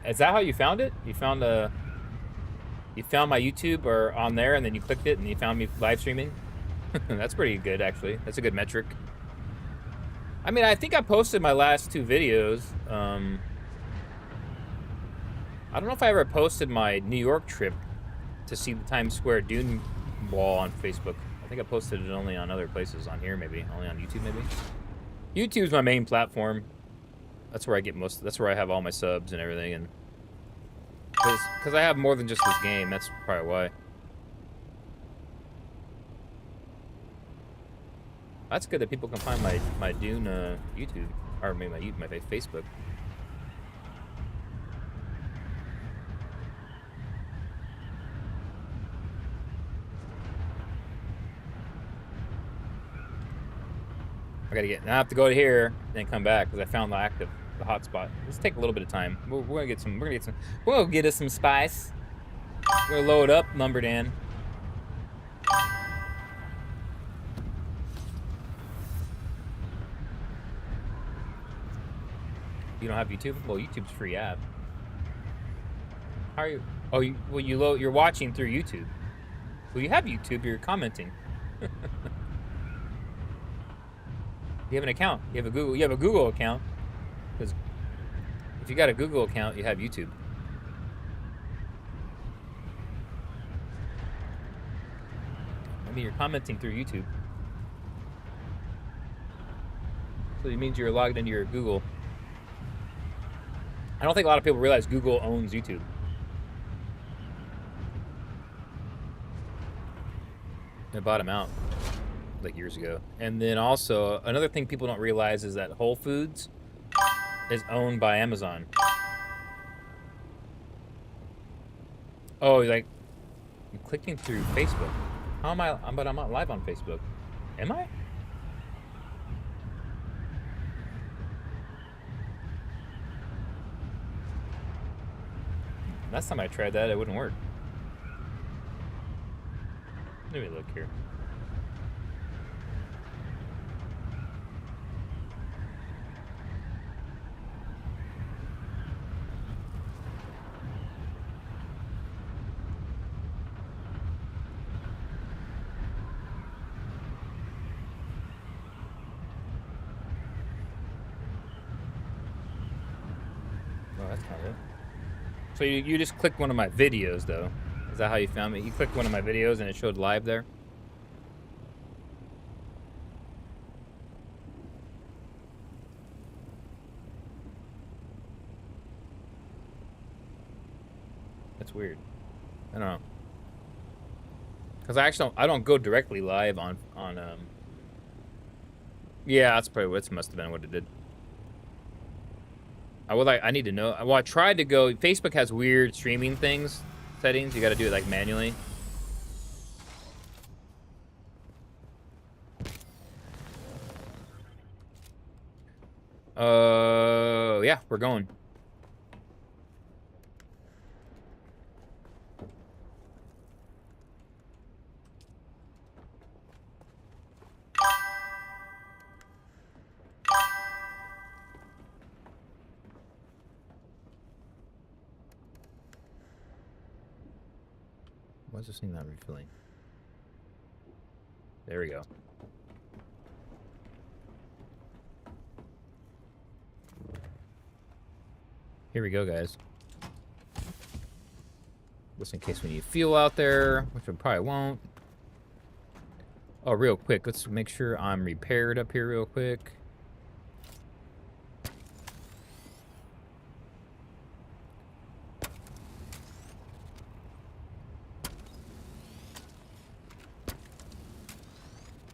Is that how you found it? You found my YouTube or on there, and then you clicked it, and you found me live streaming? That's pretty good, actually. That's a good metric. I mean, I think I posted my last 2 videos. I don't know if I ever posted my New York trip to see the Times Square Dune wall on Facebook. I think I posted it only on other places on here, maybe. Only on YouTube, maybe. YouTube's my main platform. That's where I get that's where I have all my subs and everything, and because I have more than just this game. That's probably why. That's good that people can find my Dune YouTube, or maybe my Facebook. Now I have to go to here and then come back because I found the hotspot. Let's take a little bit of time. We're gonna get some. We'll get us some spice. We're gonna load up Lumberdan. You don't have YouTube? Well, YouTube's a free app. How are you? Oh, you're watching through YouTube. Well, you have YouTube. You're commenting. You have an account. You have a Google account. Because if you got a Google account, you have YouTube. I mean, you're commenting through YouTube. So it means you're logged into your Google. I don't think a lot of people realize Google owns YouTube. They bought them out like years ago. And then also another thing people don't realize is that Whole Foods is owned by Amazon. Oh, like I'm clicking through Facebook. How am I? But I'm not live on Facebook. Am I? Last time I tried that, it wouldn't work. Let me look here. Oh, that's not it. So you just clicked one of my videos, though. Is that how you found me? You clicked one of my videos and it showed live there? That's weird. I don't know. Because I don't go directly live on yeah, that's probably what must have been what it did. I need to know. Well, I tried to go. Facebook has weird streaming settings. You got to do it like manually. Yeah, we're going. Why is this thing not refilling? There we go. Here we go, guys. Just in case we need fuel out there, which we probably won't. Oh, real quick, let's make sure I'm repaired up here real quick.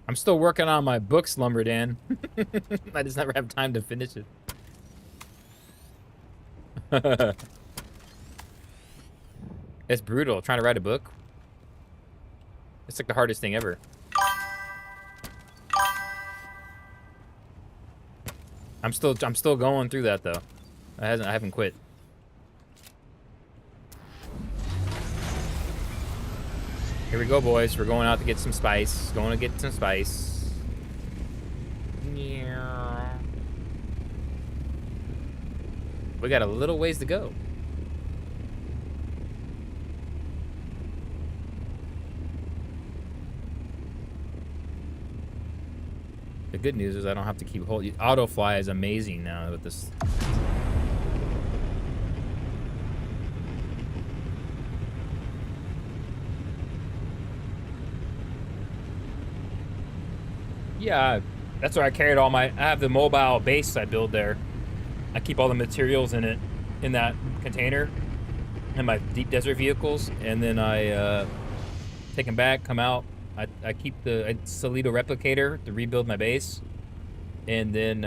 I'm still working on my books, Lumberdan. I just never have time to finish it. It's brutal trying to write a book. It's like the hardest thing ever. I'm still going through that though. I haven't quit. Here we go, boys. We're going out to get some spice. Going to get some spice. We got a little ways to go. The good news is I don't have to keep holding. Autofly is amazing now with this. Yeah, that's where I carried all my. I have the mobile base I build there. I keep all the materials in it, in that container, and my deep desert vehicles, and then I take them back, come out. I keep the Solito replicator to rebuild my base, and then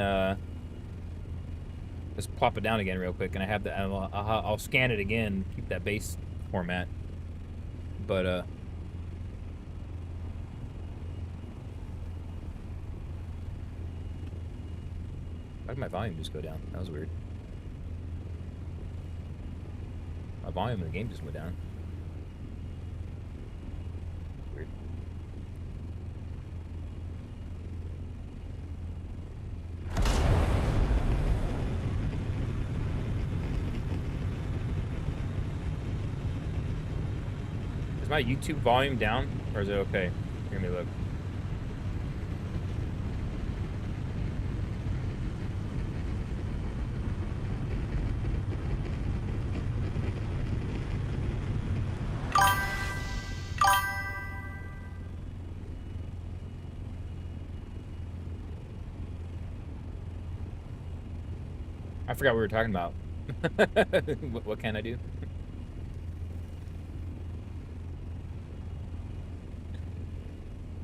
just plop it down again real quick, and I have the. I'll scan it again, keep that base format, but Why did my volume just go down? That was weird. My volume in the game just went down. Weird. Is my YouTube volume down? Or is it okay? Hear me look. I forgot what we were talking about. What can I do?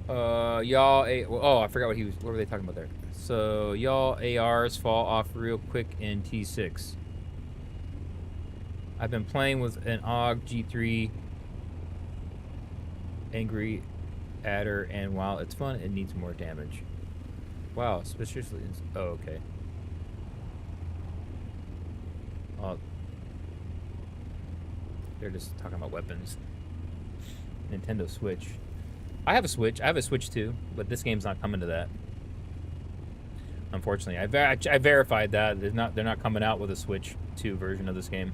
Y'all, oh, I forgot what were they talking about there? So, y'all ARs fall off real quick in T6. I've been playing with an AUG G3 Angry Adder, and while it's fun, it needs more damage. Wow, suspiciously. Oh, okay. Oh, they're just talking about weapons. Nintendo Switch. I have a Switch. I have a Switch too, but this game's not coming to that. Unfortunately, I verified that they're not coming out with a Switch 2 version of this game.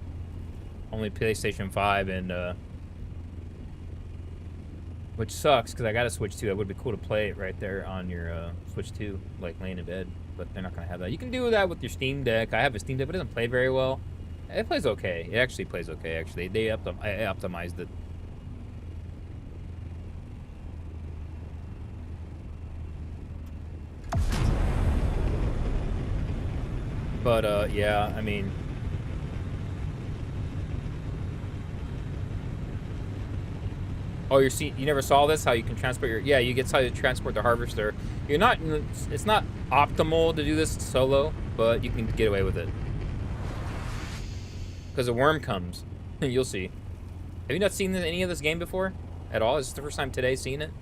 Only PlayStation 5 and which sucks because I got a Switch 2. It would be cool to play it right there on your Switch 2, like laying in bed. But they're not gonna have that. You can do that with your Steam Deck. I have a Steam Deck, but it doesn't play very well. It plays okay. It actually plays okay. Actually, I optimized it. But yeah, I mean, oh, you never saw this? How you can transport your, yeah, you get how to transport the harvester. It's not optimal to do this solo, but you can get away with it. Because a worm comes, you'll see. Have you not seen any of this game before at all? Is this the first time today seeing it?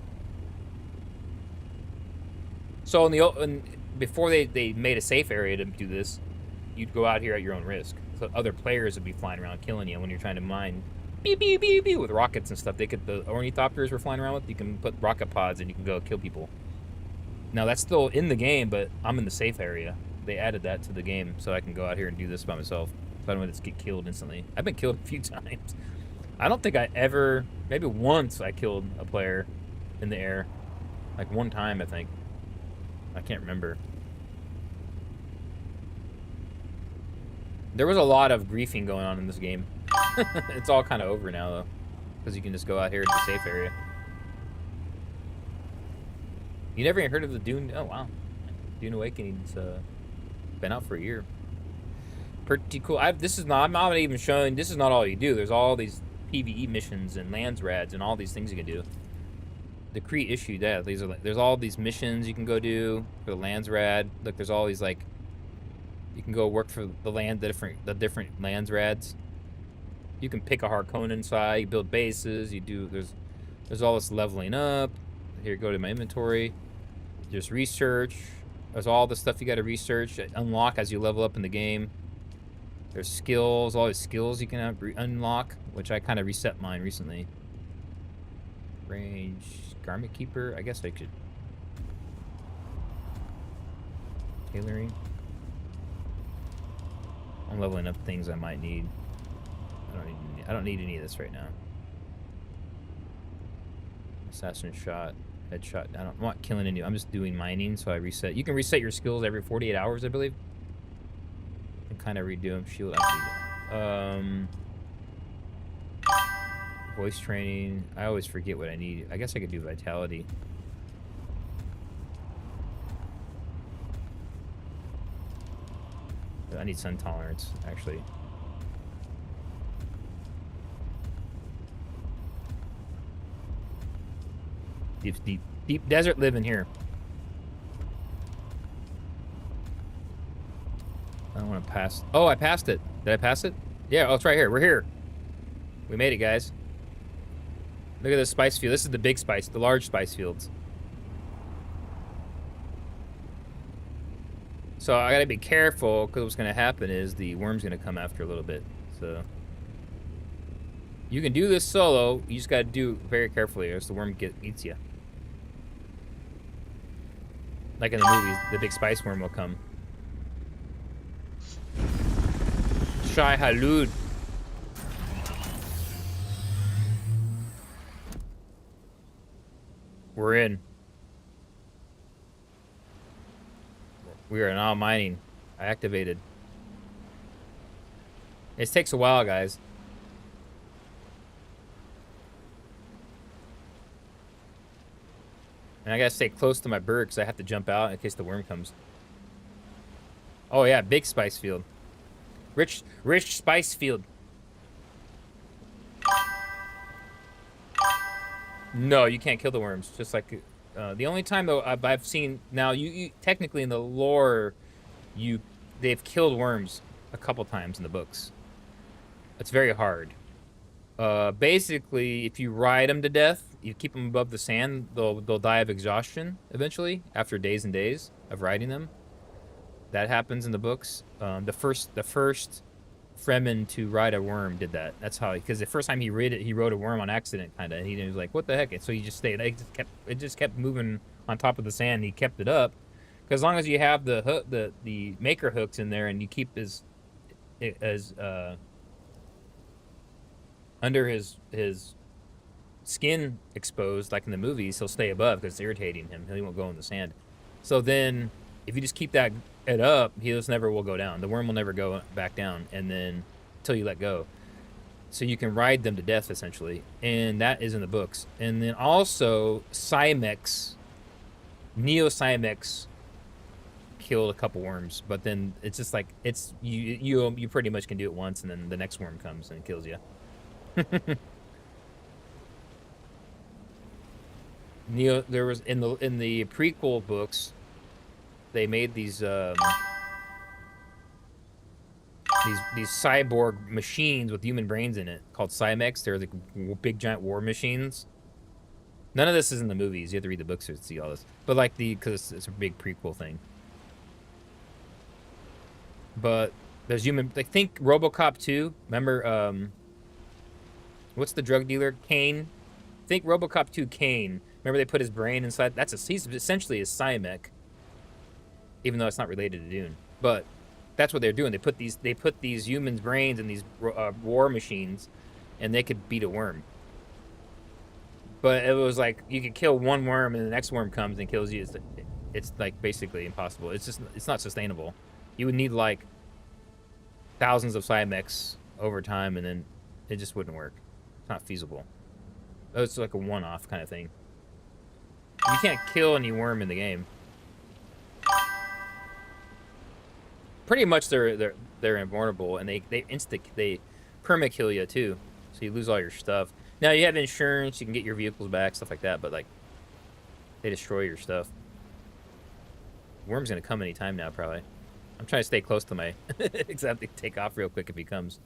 So before they made a safe area to do this, you'd go out here at your own risk. So other players would be flying around killing you when you're trying to mine. Beep, beep, beep, beep, with rockets and stuff. The ornithopters were flying around with. You can put rocket pods and you can go kill people. Now that's still in the game, but I'm in the safe area. They added that to the game, so I can go out here and do this by myself. So I don't want to get killed instantly. I've been killed a few times. I don't think I ever, maybe once I killed a player in the air. Like one time, I think. I can't remember. There was a lot of griefing going on in this game. It's all kind of over now, though. Because you can just go out here to the safe area. You never even heard of the Dune? Oh, wow. Dune Awakening's been out for a year. Pretty cool. I'm not even showing, this is not all you do. There's all these PvE missions and lands rads and all these things you can do. The Cree issue, yeah, there's all these missions you can go do for the lands rad. Look, there's all these, like, you can go work for the different lands rads. You can pick a Harkonnen side, you build bases, there's all this leveling up. Here, go to my inventory. There's research. There's all the stuff you gotta research, unlock as you level up in the game. There's skills, all these skills you can unlock, which I kind of reset mine recently. Range, garment keeper, I guess I could. Tailoring. I'm leveling up things I might need. I don't need any of this right now. Assassin shot, headshot. I'm not killing any. I'm just doing mining, so I reset. You can reset your skills every 48 hours, I believe. And kind of redo them. Shield. Voice training. I always forget what I need. I guess I could do vitality. I need sun tolerance, actually. Deep desert living here. I don't want to pass. Oh, I passed it. Did I pass it? Yeah, oh, it's right here. We're here. We made it, guys. Look at this spice field. This is the big spice, the large spice fields. So I gotta be careful, because what's gonna happen is the worm's gonna come after a little bit. So you can do this solo. You just gotta do it very carefully, or else the worm eats you. Like in the movies, the big spice worm will come. Shai Halud. We're in. We are now mining. I activated. It takes a while, guys. And I gotta stay close to my bird because I have to jump out in case the worm comes. Oh yeah, big spice field. Rich spice field. No, you can't kill the worms. Just like the only time though I've seen now, you technically in the lore, they've killed worms a couple times in the books. It's very hard. Basically, if you ride them to death, you keep them above the sand, they'll die of exhaustion eventually after days and days of riding them. That happens in the books. The first Fremen to ride a worm did that. That's how, because the first time he rode a worm on accident, kind of. He was like, "What the heck?" And so he just stayed. It just kept moving on top of the sand. He kept it up, because as long as you have the maker hooks in there and you keep his under his skin exposed, like in the movies, he'll stay above because it's irritating him. He won't go in the sand. So then, if you just keep it up, he just never will go down. The worm will never go back down, and then until you let go. So you can ride them to death essentially, and that is in the books. And then also Neo Cymex killed a couple worms, but then it's just like you pretty much can do it once, and then the next worm comes and kills you. Neo, there was in the prequel books, they made these cyborg machines with human brains in it called Cymex. They're like big giant war machines. None of this is in the movies. You have to read the books to see all this. But like because it's a big prequel thing. But there's human. Like think RoboCop 2. Remember what's the drug dealer? Kane. Think RoboCop 2 Kane. Remember they put his brain inside? He's essentially a Cymek. Even though it's not related to Dune. But that's what they're doing. They put these humans' brains in these war machines, and they could beat a worm. But it was like you could kill one worm, and the next worm comes and kills you. It's like basically impossible. It's not sustainable. You would need like thousands of Cymex over time, and then it just wouldn't work. It's not feasible. It's like a one-off kind of thing. You can't kill any worm in the game. Pretty much they're invulnerable, and they perma kill you too, so you lose all your stuff. Now you have insurance, you can get your vehicles back, stuff like that, but like they destroy your stuff. Worm's gonna come anytime now, probably. I'm trying to stay close to my except take off real quick if he comes.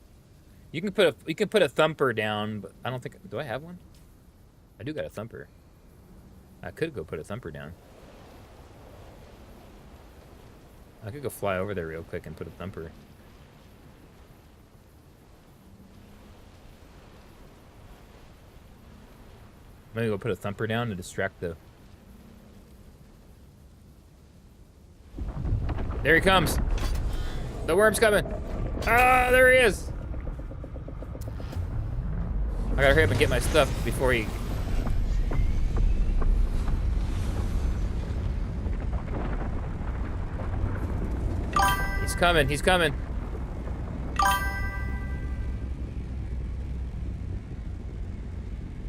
You can put a thumper down, but I don't think, do I have one? I do got a thumper. I could go put a thumper down. I could go fly over there real quick and put a thumper. I'm gonna go put a thumper down to distract the... There he comes! The worm's coming! Ah, there he is! I gotta hurry up and get my stuff before he... He's coming, he's coming.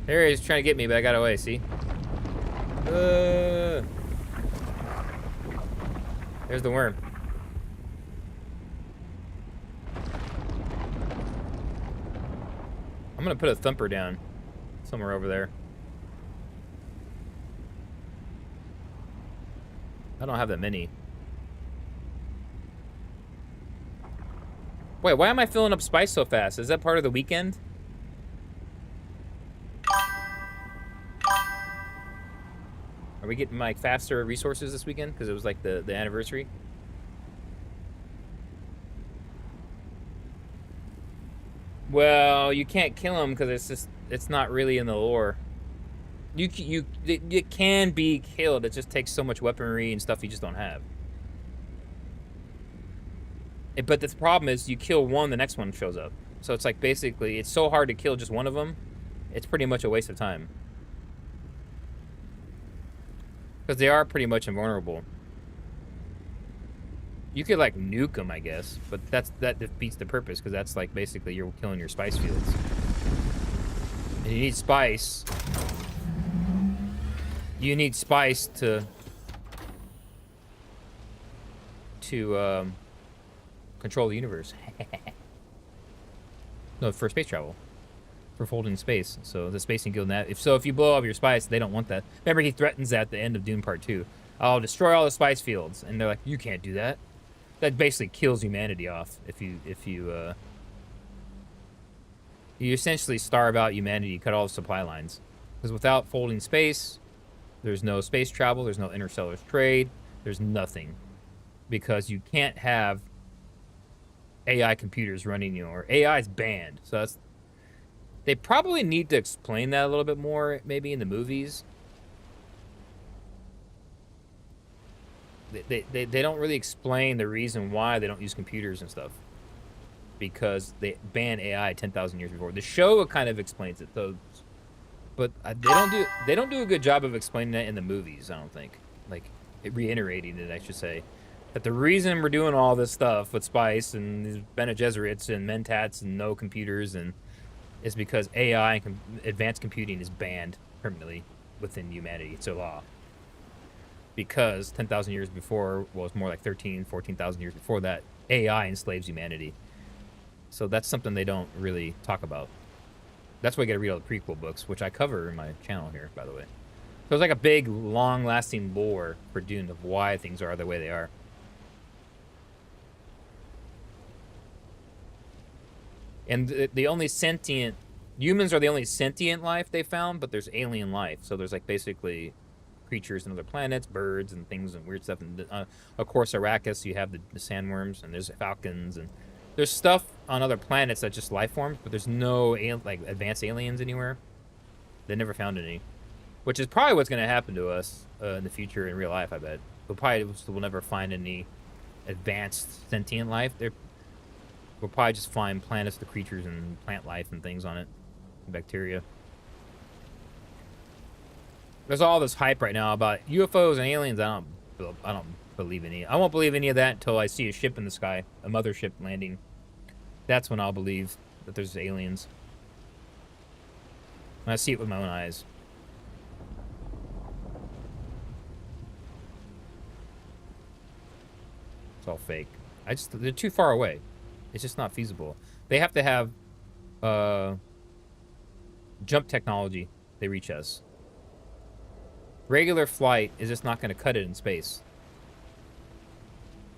There he is trying to get me, but I got away, see? There's the worm. I'm gonna put a thumper down somewhere over there. I don't have that many. Wait, why am I filling up spice so fast? Is that part of the weekend? Are we getting like faster resources this weekend? Because it was like the anniversary? Well, you can't kill him because it's not really in the lore. It can be killed. It just takes so much weaponry and stuff you just don't have. But the problem is you kill one, the next one shows up. So it's like basically, it's so hard to kill just one of them, it's pretty much a waste of time. Because they are pretty much invulnerable. You could like nuke them, I guess, but that defeats the purpose because that's like basically you're killing your spice fields. And you need spice. You need spice to control the universe. No, for space travel. For folding space. So the Spacing Guild, if you blow up your spice, they don't want that. Remember, he threatens that at the end of Dune Part 2. I'll destroy all the spice fields. And they're like, you can't do that. That basically kills humanity off if you essentially starve out humanity, cut all the supply lines. Because without folding space, there's no space travel, there's no interstellar trade, there's nothing. Because you can't have AI computers running you, or AI is banned. So that's... They probably need to explain that a little bit more, maybe in the movies. They don't really explain the reason why they don't use computers and stuff. Because they ban AI 10,000 years before. The show kind of explains it, though. But they don't do a good job of explaining that in the movies, I don't think. Like, reiterating it, I should say. That the reason we're doing all this stuff with Spice and these Bene Gesserits and Mentats and no computers and is because AI and advanced computing is banned permanently within humanity. It's a law. Because 10,000 years before, well, it's more like 13, 14,000 years before that, AI enslaves humanity. So that's something they don't really talk about. That's why you gotta read all the prequel books, which I cover in my channel here, by the way. So it's like a big, long-lasting lore for Dune of why things are the way they are. And the only sentient... Humans are the only sentient life they found, but there's alien life. So there's like basically creatures in other planets, birds and things and weird stuff. And of course, Arrakis, you have the sandworms, and there's falcons, and there's stuff on other planets that's just life forms, but there's no like advanced aliens anywhere. They never found any, which is probably what's going to happen to us in the future in real life. I bet we'll never find any advanced sentient life. We'll probably just find planets, the creatures, and plant life and things on it, and bacteria. There's all this hype right now about UFOs and aliens. I don't believe any. I won't believe any of that until I see a ship in the sky, a mothership landing. That's when I'll believe that there's aliens. When I see it with my own eyes. It's all fake. They're too far away. It's just not feasible. They have to have jump technology. They reach us. Regular flight is just not going to cut it in space.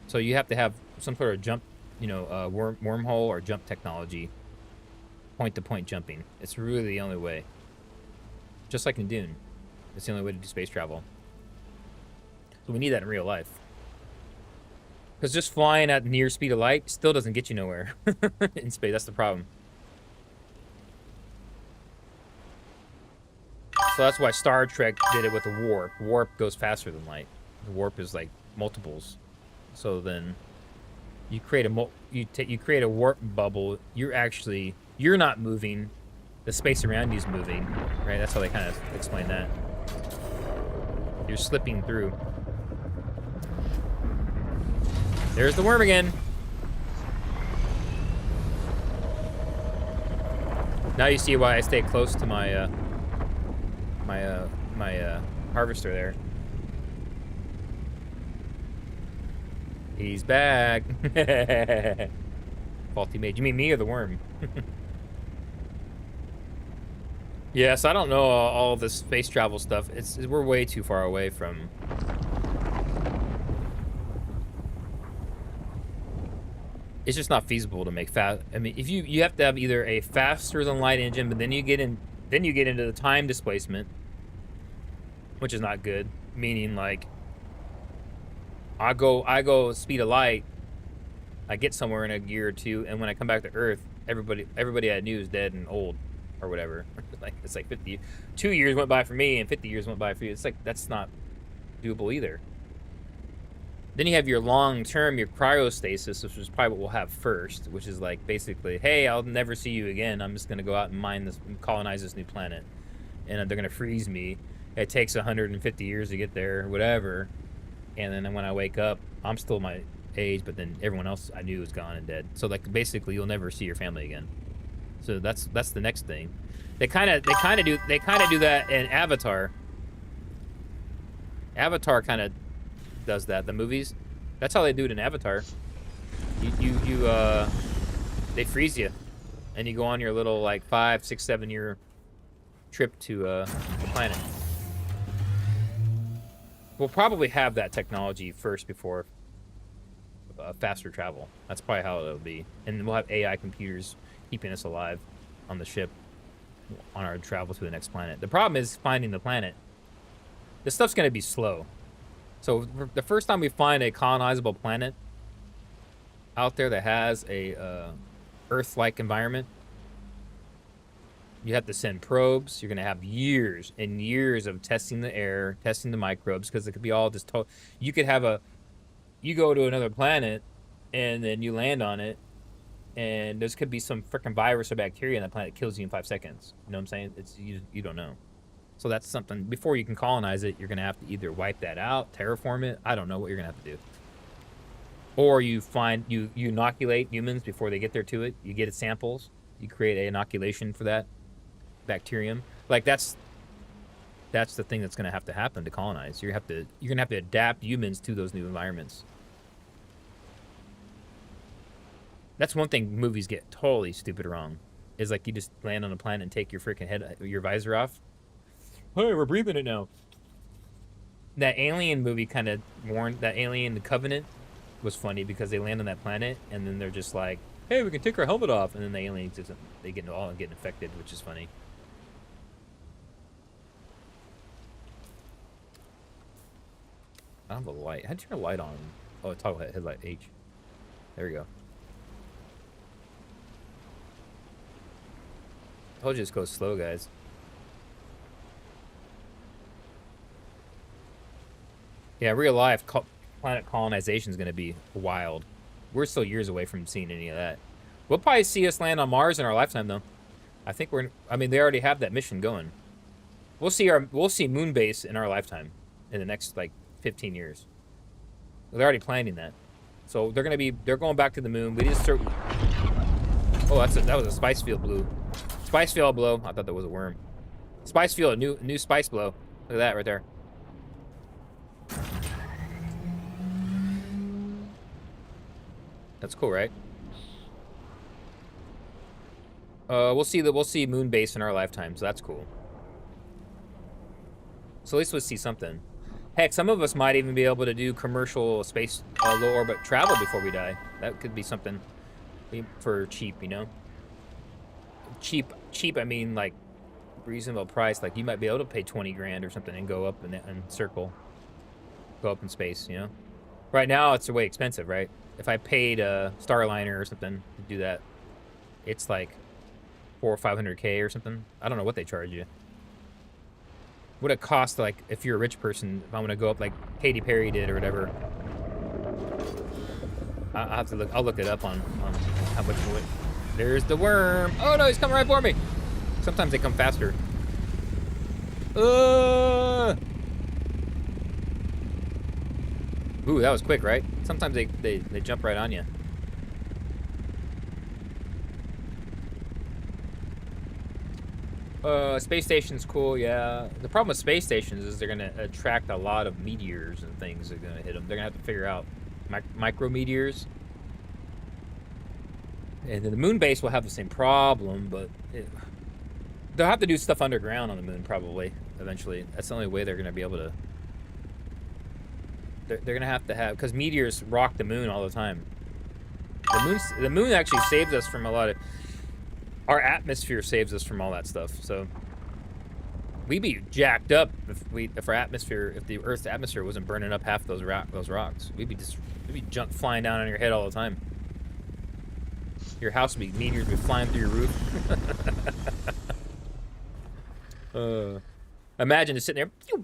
So you have to have some sort of jump, wormhole or jump technology. Point-to-point jumping. It's really the only way. Just like in Dune. It's the only way to do space travel. So we need that in real life. Because just flying at near speed of light still doesn't get you nowhere in space. That's the problem. So that's why Star Trek did it with the warp. Warp goes faster than light. The warp is like multiples. So then you create you create a warp bubble. You're not moving. The space around you is moving, right? That's how they kind of explain that. You're slipping through. There's the worm again. Now you see why I stay close to my my harvester there. He's back. Faulty mage. You mean me or the worm? Yes, I don't know all this space travel stuff. We're way too far away from. It's just not feasible to make fast. I mean, if you have to have either a faster than light engine, but then you get into the time displacement, which is not good. Meaning, like, I go speed of light, I get somewhere in a year or two, and when I come back to Earth, everybody I knew is dead and old, or whatever. It's like 2 years went by for me, and 50 years went by for you. It's like that's not doable either. Then you have your long-term, your cryostasis, which is probably what we'll have first, which is like basically, hey, I'll never see you again. I'm just gonna go out and colonize this new planet, and they're gonna freeze me. It takes 150 years to get there, whatever. And then when I wake up, I'm still my age, but then everyone else I knew is gone and dead. So like basically, you'll never see your family again. So that's the next thing. They kind of do that in Avatar. Avatar kind of does that. The movies, that's how they do it in Avatar. They freeze you. and you go on your little like 5, 6, 7 year trip to the planet. We'll probably have that technology first before faster travel. That's probably how it'll be. And we'll have AI computers keeping us alive on the ship on our travel to the next planet. The problem is finding the planet. This stuff's going to be slow. So the first time we find a colonizable planet out there that has a Earth-like environment, you have to send probes. You're going to have years and years of testing the air, testing the microbes, because it could be all just you could have you go to another planet and then you land on it, and there could be some freaking virus or bacteria on that planet that kills you in 5 seconds. You know what I'm saying? It's you don't know. So that's something, before you can colonize it, you're going to have to either wipe that out, terraform it. I don't know what you're going to have to do. Or you inoculate humans before they get there to it. You get samples. You create an inoculation for that bacterium. Like that's the thing that's going to have to happen to colonize. You're going to have to adapt humans to those new environments. That's one thing movies get totally stupid wrong. Is like you just land on a planet and take your freaking your visor off. Hey, we're breathing it now. That Alien movie kind of warned, that Alien the Covenant was funny because they land on that planet and then they're just like, hey, we can take our helmet off, and then the aliens they get infected, which is funny. I don't have a light. How'd you turn a light on? Oh, toggle headlight H. There we go. Told you this goes slow, guys. Yeah, real life planet colonization is going to be wild. We're still years away from seeing any of that. We'll probably see us land on Mars in our lifetime, though. I think I mean, they already have that mission going. We'll see moon base in our lifetime, in the next like 15 years. They're already planning that, so they're going back to the moon. We just start. Oh, that was a spice field blue. Spice field blow. I thought that was a worm. Spice field, a new spice blow. Look at that right there. That's cool, right? We'll see moon base in our lifetime, so that's cool. So at least we'll see something. Heck, some of us might even be able to do commercial space low orbit travel before we die. That could be something for cheap, you know? Cheap, I mean like reasonable price. Like you might be able to pay 20 grand or something and go up and circle. Go up in space, you know? Right now, it's way expensive, right? If I paid a Starliner or something to do that, it's like 400 or 500K or something. I don't know what they charge you. What it costs, like, if you're a rich person, if I want to go up like Katy Perry did or whatever. I'll have to look. I'll look it up on how much it would. There's the worm. Oh no, he's coming right for me. Sometimes they come faster. Ooh, that was quick, right? Sometimes they jump right on you. Space station's cool, yeah. The problem with space stations is they're gonna attract a lot of meteors and things that are gonna hit them. They're gonna have to figure out micro meteors. And then the moon base will have the same problem, but they'll have to do stuff underground on the moon probably eventually. That's the only way they're gonna be able to. They're gonna have because meteors rock the moon all the time. The moon actually saves us from a lot of. Our atmosphere saves us from all that stuff. So we'd be jacked up if the Earth's atmosphere wasn't burning up half those rocks. We'd be junk flying down on your head all the time. Your house would be meteors would be flying through your roof. Imagine just sitting there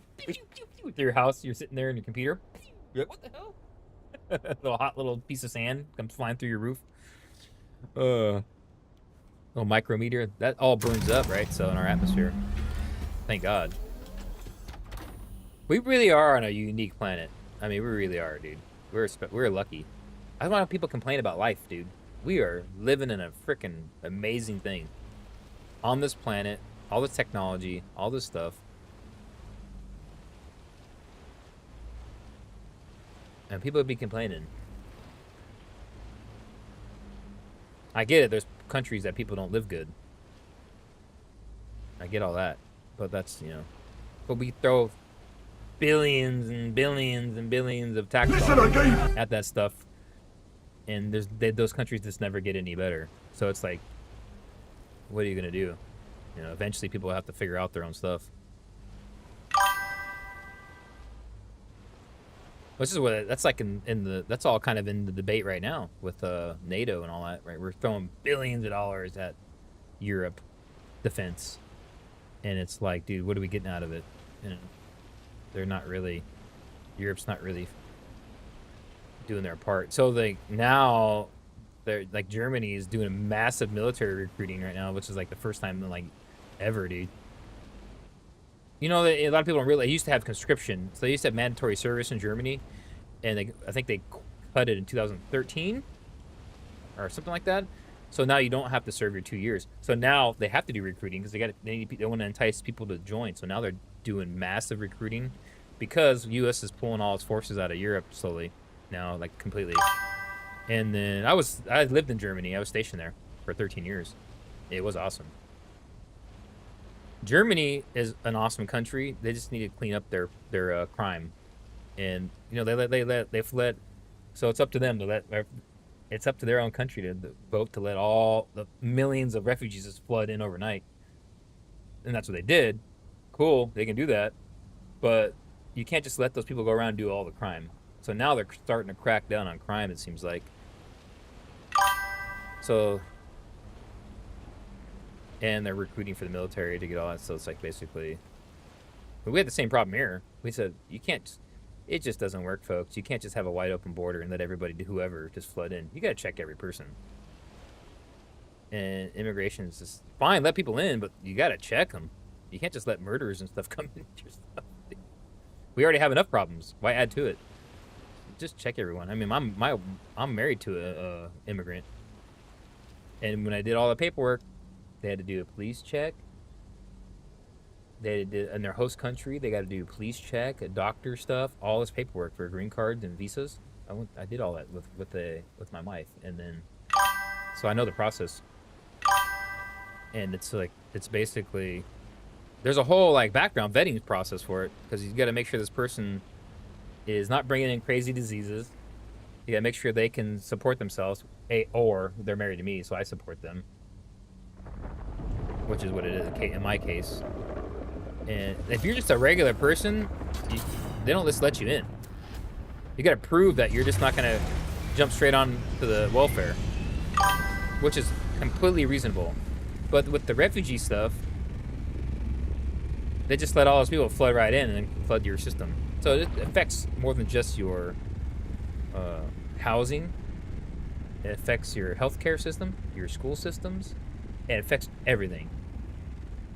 with your house. You're sitting there in your computer. You're like, what the hell? Little hot little piece of sand comes flying through your roof. Little micrometer. That all burns up, right? So in our atmosphere. Thank God. We really are on a unique planet. I mean, we really are, dude. We're lucky. I don't want people complain about life, dude. We are living in a freaking amazing thing. On this planet, all this technology, all this stuff. And people would be complaining. I get it. There's countries that people don't live good. I get all that, but that's but we throw billions and billions and billions of tax dollars at that stuff, and those countries just never get any better. So it's like, what are you gonna do? Eventually people have to figure out their own stuff. Which is what that's like that's all kind of in the debate right now with NATO and all that, right? We're throwing billions of dollars at Europe defense, and it's like, dude, what are we getting out of it? They're not really. Europe's not really doing their part. So now, they're like Germany is doing a massive military recruiting right now, which is like the first time like ever, dude. A lot of people don't realize they used to have conscription. So they used to have mandatory service in Germany, and I think they cut it in 2013 or something like that. So now you don't have to serve your 2 years. So now they have to do recruiting because they want to entice people to join. So now they're doing massive recruiting because U.S. is pulling all its forces out of Europe slowly now, like completely. And then I lived in Germany. I was stationed there for 13 years. It was awesome. Germany is an awesome country. They just need to clean up their crime, and they've let. So it's up to them to let. It's up to their own country to vote to let all the millions of refugees just flood in overnight, and that's what they did. Cool, they can do that, but you can't just let those people go around and do all the crime. So now they're starting to crack down on crime. It seems like. So. And they're recruiting for the military to get all that. So it's like basically, but we had the same problem here. We said you can't. It just doesn't work, folks. You can't just have a wide open border and let everybody, whoever, just flood in. You got to check every person. And immigration is just fine. Let people in, but you got to check them. You can't just let murderers and stuff come into your stuff. We already have enough problems. Why add to it? Just check everyone. I mean, I'm married to a immigrant, and when I did all the paperwork. They had to do a police check. They had to do, in their host country, they got to do a police check, a doctor stuff, all this paperwork for green cards and visas. I did all that with my wife, and then so I know the process. And it's basically there's a whole like background vetting process for it because you got to make sure this person is not bringing in crazy diseases. You got to make sure they can support themselves, or they're married to me, so I support them. Which is what it is in my case. And if you're just a regular person, they don't just let you in. You got to prove that you're just not going to jump straight on to the welfare, which is completely reasonable. But with the refugee stuff, they just let all those people flood right in and flood your system. So it affects more than just your housing. It affects your healthcare system, your school systems. It affects everything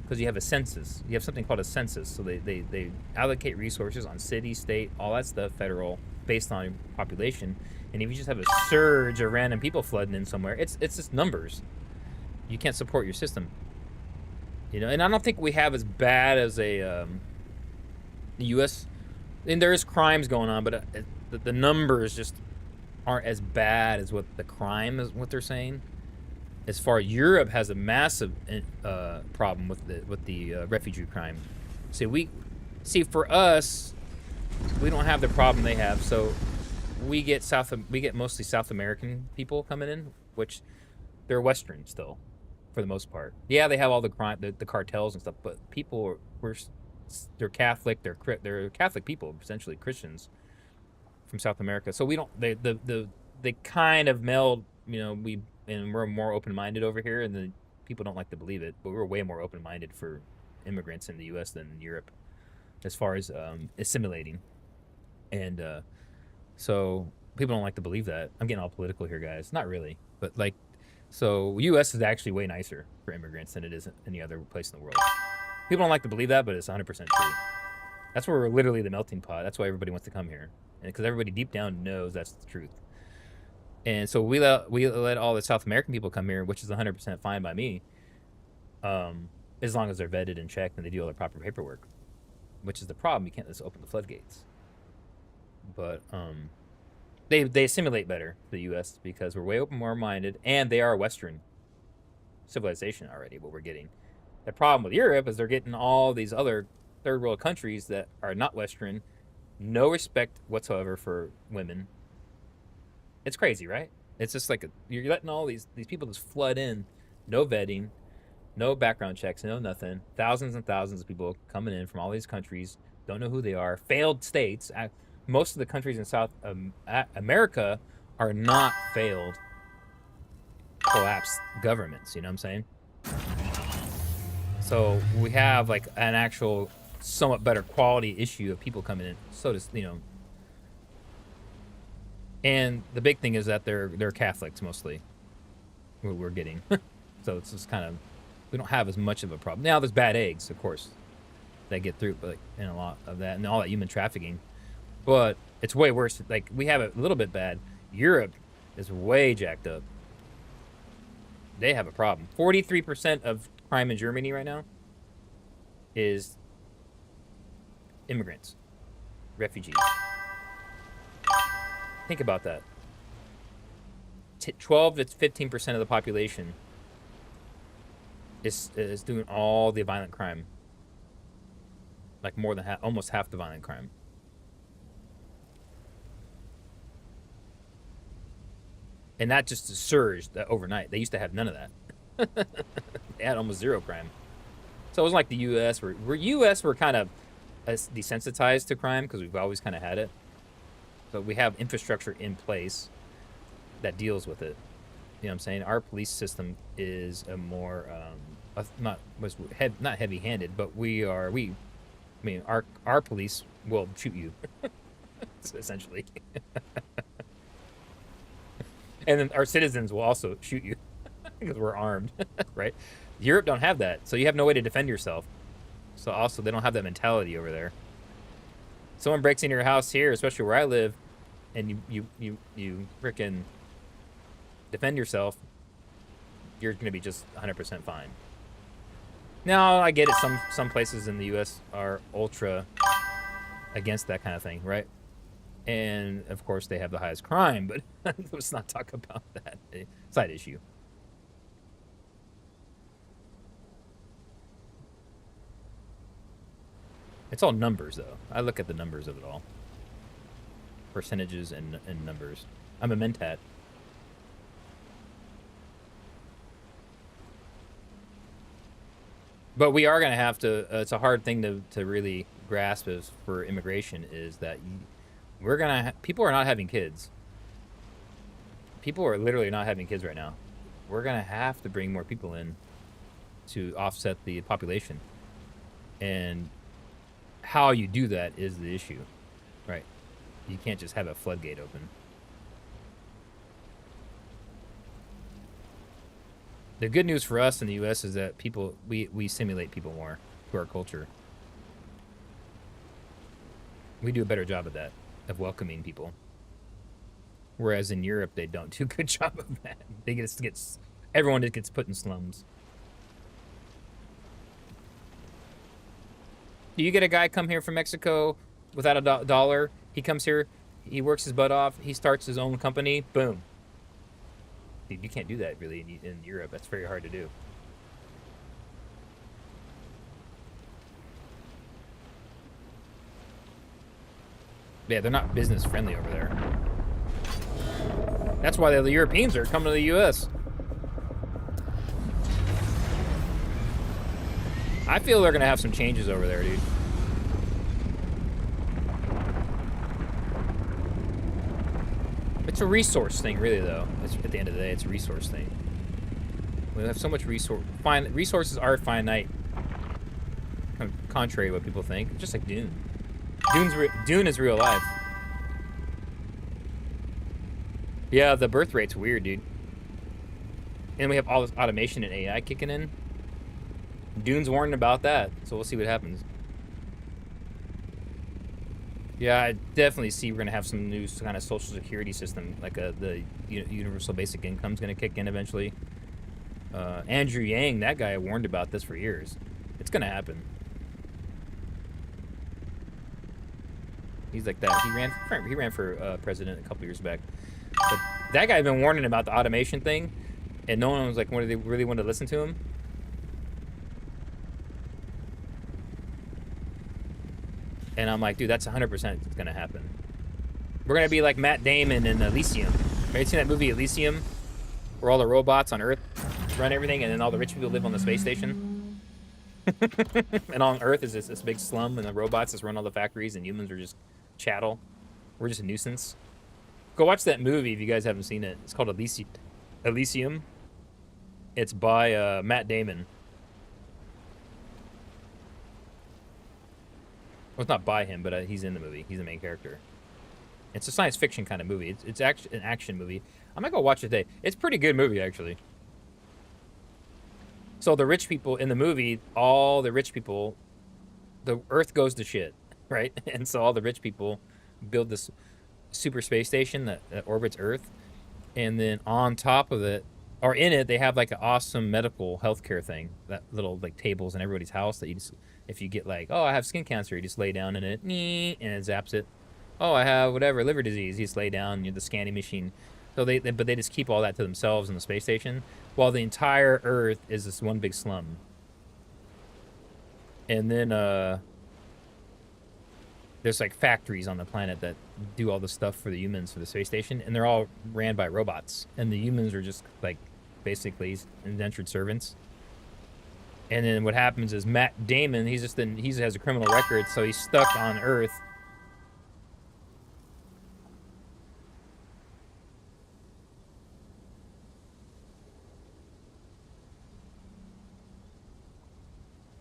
because you have a census. You have something called a census. So they allocate resources on city, state, all that stuff, federal, based on population. And if you just have a surge of random people flooding in somewhere, it's just numbers. You can't support your system. And I don't think we have as bad as the U.S. And there is crimes going on, but the numbers just aren't as bad as what the crime is. What they're saying. As far as Europe has a massive problem with the refugee crime. For us, we don't have the problem they have. So we get mostly South American people coming in, which they're Western still, for the most part. Yeah, they have all the crime, the cartels and stuff, but they're Catholic. They're Catholic people, essentially Christians from South America. So we don't they kind of meld. And we're more open-minded over here, and the people don't like to believe it, but we're way more open-minded for immigrants in the U.S. than in Europe, as far as assimilating. And so people don't like to believe that. I'm getting all political here, guys. Not really, but so U.S. is actually way nicer for immigrants than it is any other place in the world. People don't like to believe that, but it's 100% true. That's where we're literally the melting pot. That's why everybody wants to come here, and because everybody deep down knows that's the truth. And so we let all the South American people come here, which is 100% fine by me, as long as they're vetted and checked and they do all the proper paperwork, which is the problem. You can't just open the floodgates. But They assimilate better to the U.S. because we're way open, more minded, and they are Western civilization already. What we're getting. The problem with Europe is they're getting all these other third world countries that are not Western, no respect whatsoever for women. It's crazy, right? It's just like you're letting all these people just flood in, no vetting, no background checks, no nothing. Thousands and thousands of people coming in from all these countries, don't know who they are. Failed states. Most of the countries in South America are not failed, collapsed governments. You know what I'm saying? So we have like an actual, somewhat better quality issue of people coming in. So does and the big thing is that they're Catholics mostly. We're getting, so it's just kind of, we don't have as much of a problem. Now there's bad eggs, of course, that get through, but and a lot of that and all that human trafficking. But it's way worse. Like we have it a little bit bad. Europe is way jacked up. They have a problem. 43% of crime in Germany right now is immigrants, refugees. Think about that. 12 to 15% of the population is doing all the violent crime. Like more than almost half the violent crime. And that just surged overnight. They used to have none of that. They had almost zero crime. So it was like the U.S. We're kind of desensitized to crime because we've always kind of had it. But we have infrastructure in place that deals with it. You know what I'm saying? Our police system is a more not heavy-handed, but our police will shoot you, essentially. And then our citizens will also shoot you because we're armed, right? Europe don't have that, so you have no way to defend yourself. So also, they don't have that mentality over there. Someone breaks into your house here, especially where I live, and you frickin' defend yourself, you're gonna be just 100% fine. Now, I get it. Some places in the U.S. are ultra against that kind of thing, right? And of course, they have the highest crime, but let's not talk about that side issue. It's all numbers, though. I look at the numbers of it all. Percentages and numbers. I'm a mentat. But we are going to have to, it's a hard thing to really grasp as for immigration is that we're going to, people are not having kids. People are literally not having kids right now. We're going to have to bring more people in to offset the population. And how you do that is the issue, right? You can't just have a floodgate open. The good news for us in the U.S. is that we simulate people more to our culture. We do a better job of that, of welcoming people. Whereas in Europe, they don't do a good job of that. Everyone just gets put in slums. Do you get a guy come here from Mexico without a dollar? He comes here, he works his butt off, he starts his own company, boom. Dude, you can't do that really in Europe. That's very hard to do. Yeah, they're not business friendly over there. That's why the Europeans are coming to the U.S. I feel they're going to have some changes over there, dude. It's a resource thing, really, though. At the end of the day, it's a resource thing. We have so much resources are finite, contrary to what people think. Just like Dune. Dune is real life. Yeah, the birth rate's weird, dude. And we have all this automation and AI kicking in. Dune's warning about that, so we'll see what happens. Yeah, I definitely see we're going to have some new kind of social security system, like the universal basic income's going to kick in eventually. Andrew Yang, that guy, warned about this for years. It's going to happen. He's like that. He ran for president a couple years back. But that guy had been warning about the automation thing, and no one was like, they really wanted to listen to him. And I'm like, dude, that's 100% gonna happen. We're gonna be like Matt Damon in Elysium. Have you seen that movie Elysium, where all the robots on Earth run everything, and then all the rich people live on the space station? And on Earth is this big slum, and the robots just run all the factories, and humans are just chattel. We're just a nuisance. Go watch that movie if you guys haven't seen it. It's called Elysium. It's by Matt Damon. Well, it's not by him, but he's in the movie. He's the main character. It's a science fiction kind of movie. It's actually an action movie. I might go watch it today. It's a pretty good movie, actually. So the rich people in the movie, all the rich people, the Earth goes to shit, right? And so all the rich people build this super space station that orbits Earth. And then on top of it, or in it, they have like an awesome medical healthcare thing. That little like tables in everybody's house that you just, if you get like, oh, I have skin cancer, you just lay down in it, and it zaps it. Oh, I have whatever, liver disease, you just lay down, you're the scanning machine. So but they just keep all that to themselves in the space station, while the entire Earth is this one big slum. And then there's like factories on the planet that do all the stuff for the humans for the space station, and they're all ran by robots, and the humans are just like basically indentured servants. And then what happens is Matt Damon, he has a criminal record, so he's stuck on Earth.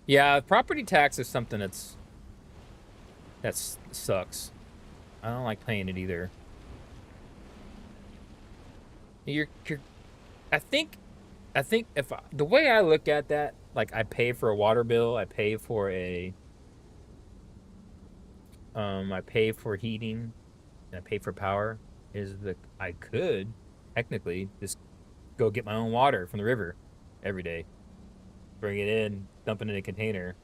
Yeah, property tax is something that sucks. I don't like paying it either. I think if the way I look at that, like I pay for a water bill, I pay for I pay for heating, and I pay for power, I could technically just go get my own water from the river every day, bring it in, dump it in a container.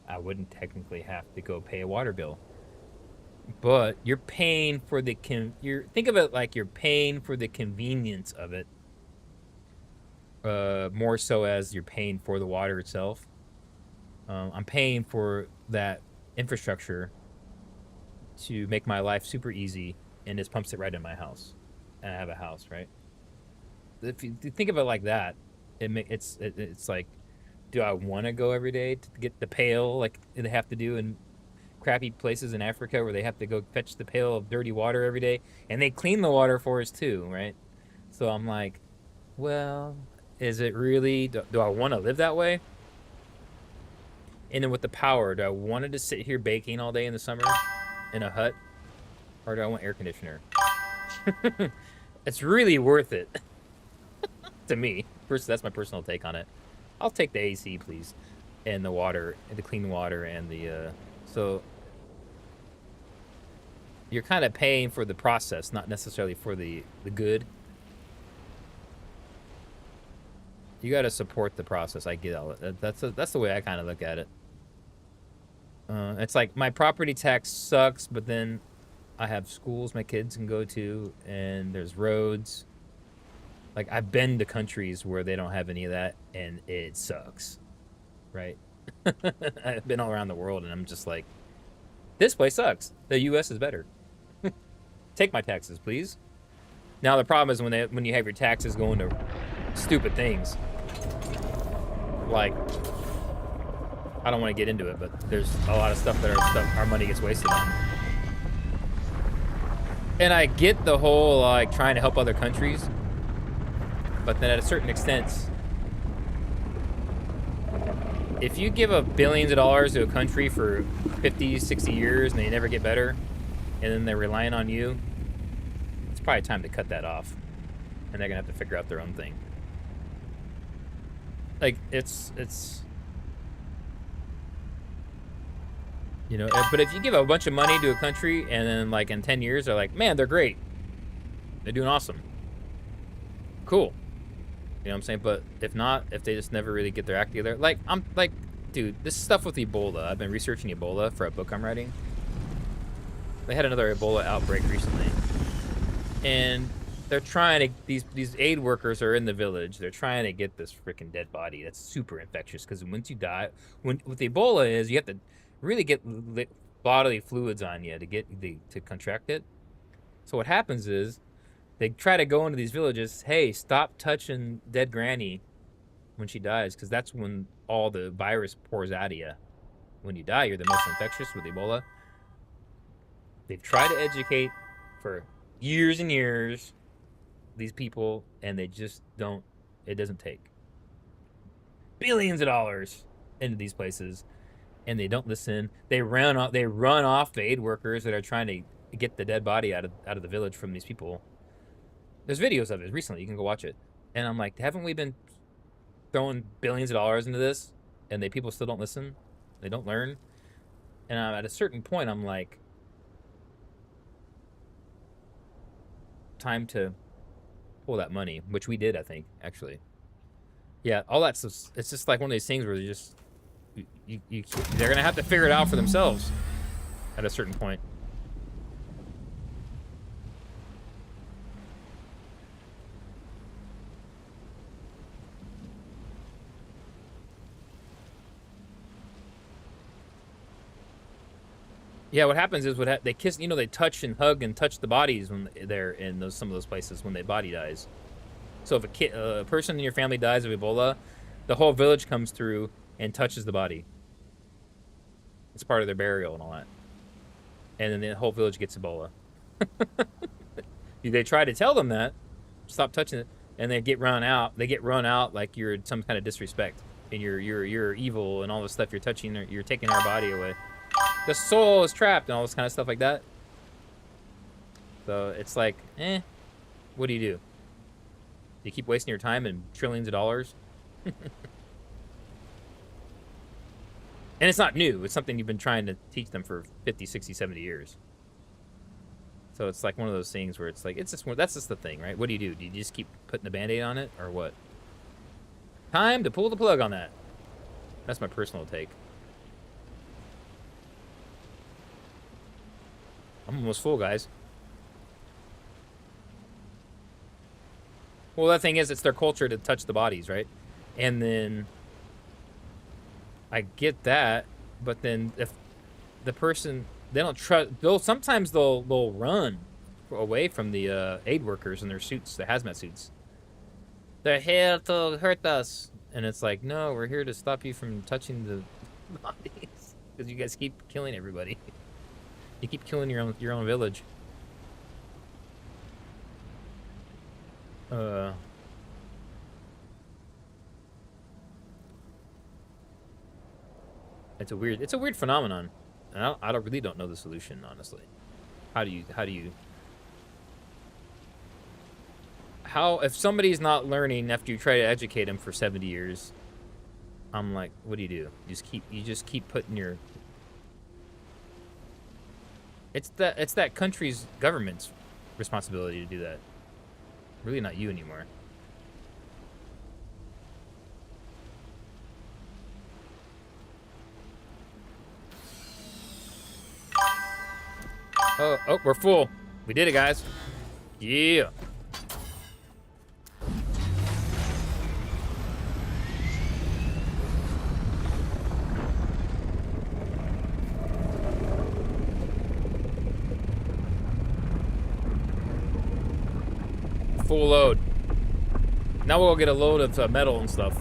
I wouldn't technically have to go pay a water bill. But you're paying for think of it like you're paying for the convenience of it. More so as you're paying for the water itself. I'm paying for that infrastructure to make my life super easy, and just pumps it right in my house. And I have a house, right? If you think of it like that, it's like, do I want to go every day to get the pail like they have to do in crappy places in Africa where they have to go fetch the pail of dirty water every day, and they clean the water for us too, right? So I'm like, well, is it really, do I want to live that way? And then with the power, do I want to sit here baking all day in the summer in a hut, or do I want air conditioner? It's really worth it to me. First, that's my personal take on it. I'll take the AC, please, and the water, and the clean water, and the so you're kind of paying for the process, not necessarily for the good. You got to support the process. I get all it. That's the way I kind of look at it. It's like my property tax sucks, but then I have schools my kids can go to, and there's roads. Like, I've been to countries where they don't have any of that, and it sucks, right? I've been all around the world, and I'm just like, this place sucks. The U.S. is better. Take my taxes, please. Now, the problem is when you have your taxes going to stupid things. Like, I don't want to get into it, but there's a lot of stuff that our money gets wasted on. And I get the whole, like, trying to help other countries, but then at a certain extent, if you give up billions of dollars to a country for 50, 60 years and they never get better, and then they're relying on you, it's probably time to cut that off. And they're gonna have to figure out their own thing. Like, it's you know, but if you give a bunch of money to a country and then like in 10 years they're like, man, they're great, they're doing awesome, cool, you know what I'm saying? But if not, if they just never really get their act together, like, I'm like, dude, this stuff with Ebola, I've been researching Ebola for a book I'm writing, They had another Ebola outbreak recently, and they're trying to these aid workers are in the village. They're trying to get this freaking dead body that's super infectious because once you die, when with the Ebola is you have to really get bodily fluids on you to to contract it. So what happens is they try to go into these villages. Hey, stop touching dead granny when she dies, because that's when all the virus pours out of you. When you die, you're the most infectious with Ebola. They've tried to educate for years and years these people, and they just don't. It doesn't take billions of dollars into these places, and they don't listen. They run off. They run off the aid workers that are trying to get the dead body out of the village from these people. There's videos of it recently. You can go watch it. And I'm like, haven't we been throwing billions of dollars into this, and people still don't listen? They don't learn. And at a certain point, I'm like, time to pull that money, which we did, I think, actually. Yeah, all that stuff. It's just like one of these things where they're gonna have to figure it out for themselves at a certain point. Yeah, what happens is they kiss. They touch and hug and touch the bodies when they're in some of those places when the body dies. So if a person in your family dies of Ebola, the whole village comes through and touches the body. It's part of their burial and all that. And then the whole village gets Ebola. They try to tell them that, stop touching it, and they get run out. They get run out like you're some kind of disrespect, and you're evil and all this stuff. You're touching, you're taking our body away. The soul is trapped and all this kind of stuff like that. So it's like, what do? You keep wasting your time and trillions of dollars? And it's not new. It's something you've been trying to teach them for 50, 60, 70 years. So it's like one of those things where it's like, that's just the thing, right? What do? Do you just keep putting the Band-Aid on it, or what? Time to pull the plug on that. That's my personal take. I'm almost full, guys. Well, the thing is, it's their culture to touch the bodies, right? And then I get that, but then if the person, they don't trust, sometimes they'll run away from the aid workers in their suits, the hazmat suits. They're here to hurt us, and it's like, no, we're here to stop you from touching the bodies because you guys keep killing everybody. You keep killing your own village. It's a weird phenomenon, and I really don't know the solution, honestly. If somebody's not learning after you try to educate them for 70 years, I'm like, what do? You just keep putting your. It's that country's government's responsibility to do that. Really not you anymore. Oh, we're full. We did it, guys. Yeah. Full load. Now we'll get a load of metal and stuff.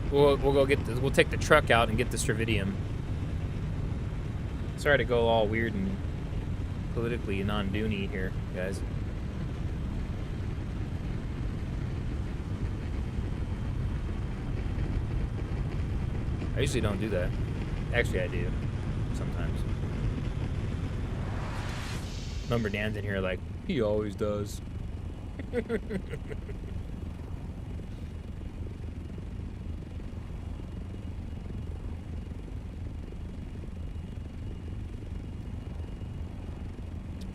We'll go get this. We'll take the truck out and get the Stravidium. Sorry to go all weird and politically non-Dune-y here, guys. I usually don't do that. Actually, I do. Sometimes. Lumber Dan's in here like, he always does.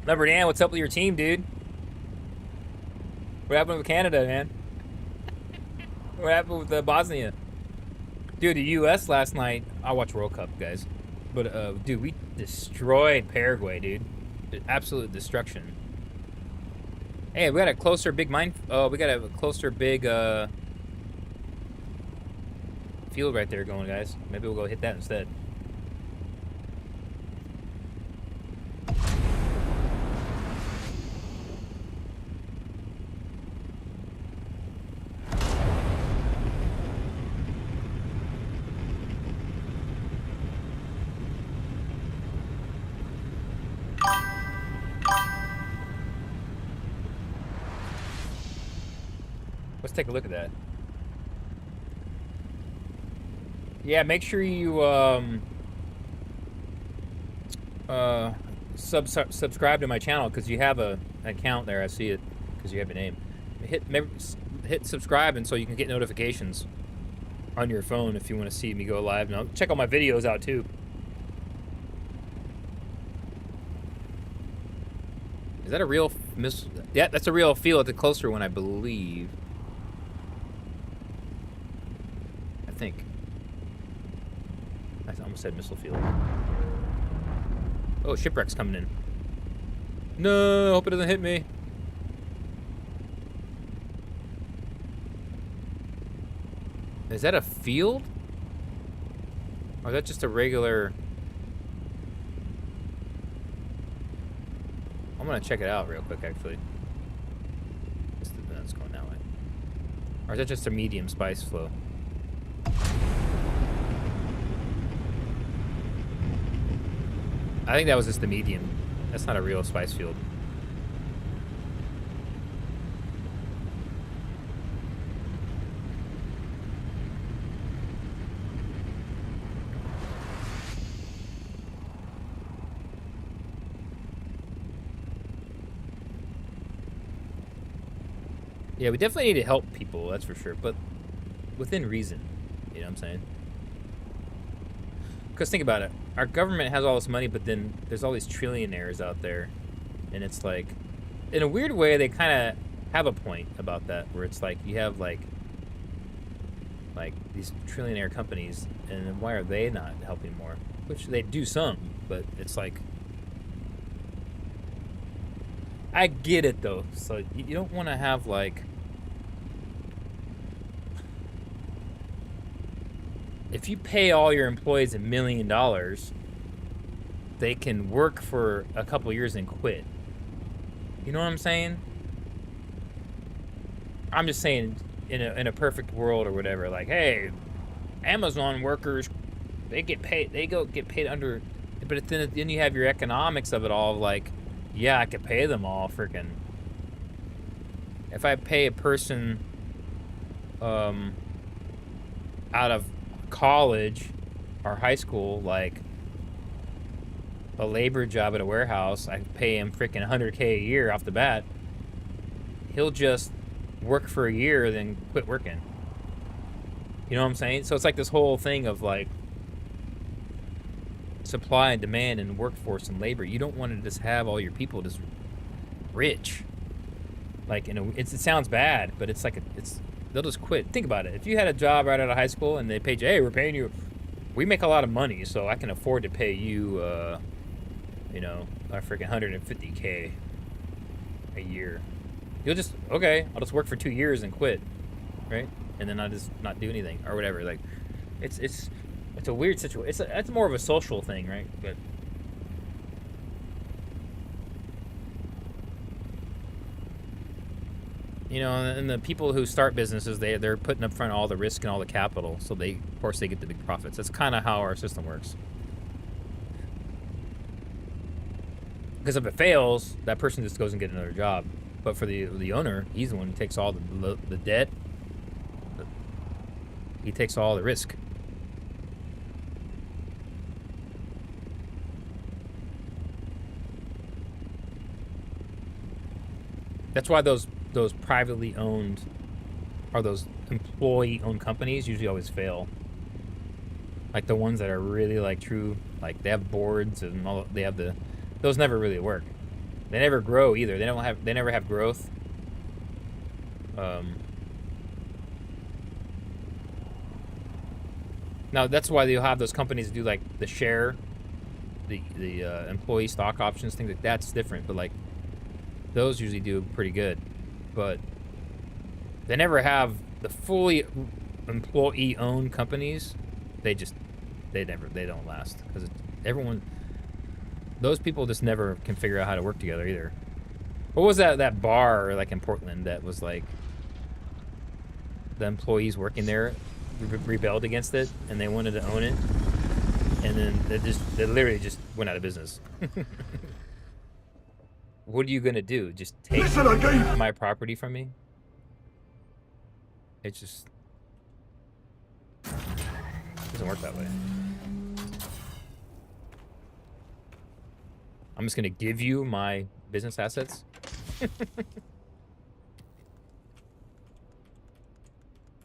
Number Dan, what's up with your team, dude? What happened with Canada, man? What happened with Bosnia? Dude, the U.S. last night, I watched World Cup, guys. But, dude, we destroyed Paraguay, dude. Absolute destruction. Hey, we got a closer big mine. Oh, we got a closer big, field right there going, guys. Maybe we'll go hit that instead. Let's take a look at that. Yeah, make sure you subscribe to my channel because you have an account there. I see it because you have your name. Hit subscribe and so you can get notifications on your phone if you want to see me go live. Now check all my videos out too. Is that a real miss? Yeah, that's a real field. It's a closer one, I believe. I think. I almost said missile field. Oh, shipwreck's coming in. No, I hope it doesn't hit me. Is that a field? Or is that just a regular... I'm gonna check it out real quick, actually. It's going that way. Or is that just a medium spice flow? I think that was just the medium. That's not a real spice field. Yeah, we definitely need to help people, that's for sure, but within reason. You know what I'm saying? Because think about it. Our government has all this money, but then there's all these trillionaires out there. And it's like, in a weird way, they kind of have a point about that, where it's like, you have like these trillionaire companies, and then why are they not helping more? Which they do some, but it's like, I get it though. So you don't want to have like, if you pay all your employees $1 million, they can work for a couple years and quit. You know what I'm saying? I'm just saying, in a perfect world or whatever, like, hey, Amazon workers, they get paid under, but then you have your economics of it all, like, yeah, I could pay them all freaking. If I pay a person out of college or high school, like a labor job at a warehouse, I pay him freaking $100K a year off the bat. He'll just work for a year, then quit working. You know what I'm saying? So it's like this whole thing of like supply and demand and workforce and labor. You don't want to just have all your people just rich. Like, it sounds bad, but it's like they'll just quit. Think about it. If you had a job right out of high school and they paid you, hey, we're paying you, we make a lot of money, so I can afford to pay you, you know, a freaking $150K a year. You'll just, okay, I'll just work for 2 years and quit, right? And then I'll just not do anything or whatever. Like, it's a weird situation. It's more of a social thing, right? But you know, and the people who start businesses, they're putting up front all the risk and all the capital, so of course they get the big profits. That's kind of how our system works. Because if it fails, that person just goes and gets another job. But for the owner, he's the one who takes all the debt. He takes all the risk. That's why those privately owned, or those employee-owned companies usually always fail. Like the ones that are really like true, like they have boards and all, those never really work. They never grow either. They never have growth. Now that's why they'll have those companies do like the share, the employee stock options, things like that's different. But like those usually do pretty good. But they never have the fully employee-owned companies. They don't last because those people just never can figure out how to work together either. What was that bar like in Portland that was like the employees working there rebelled against it and they wanted to own it, and then they literally just went out of business. What are you gonna do? Just take my property from me? It just doesn't work that way. I'm just gonna give you my business assets.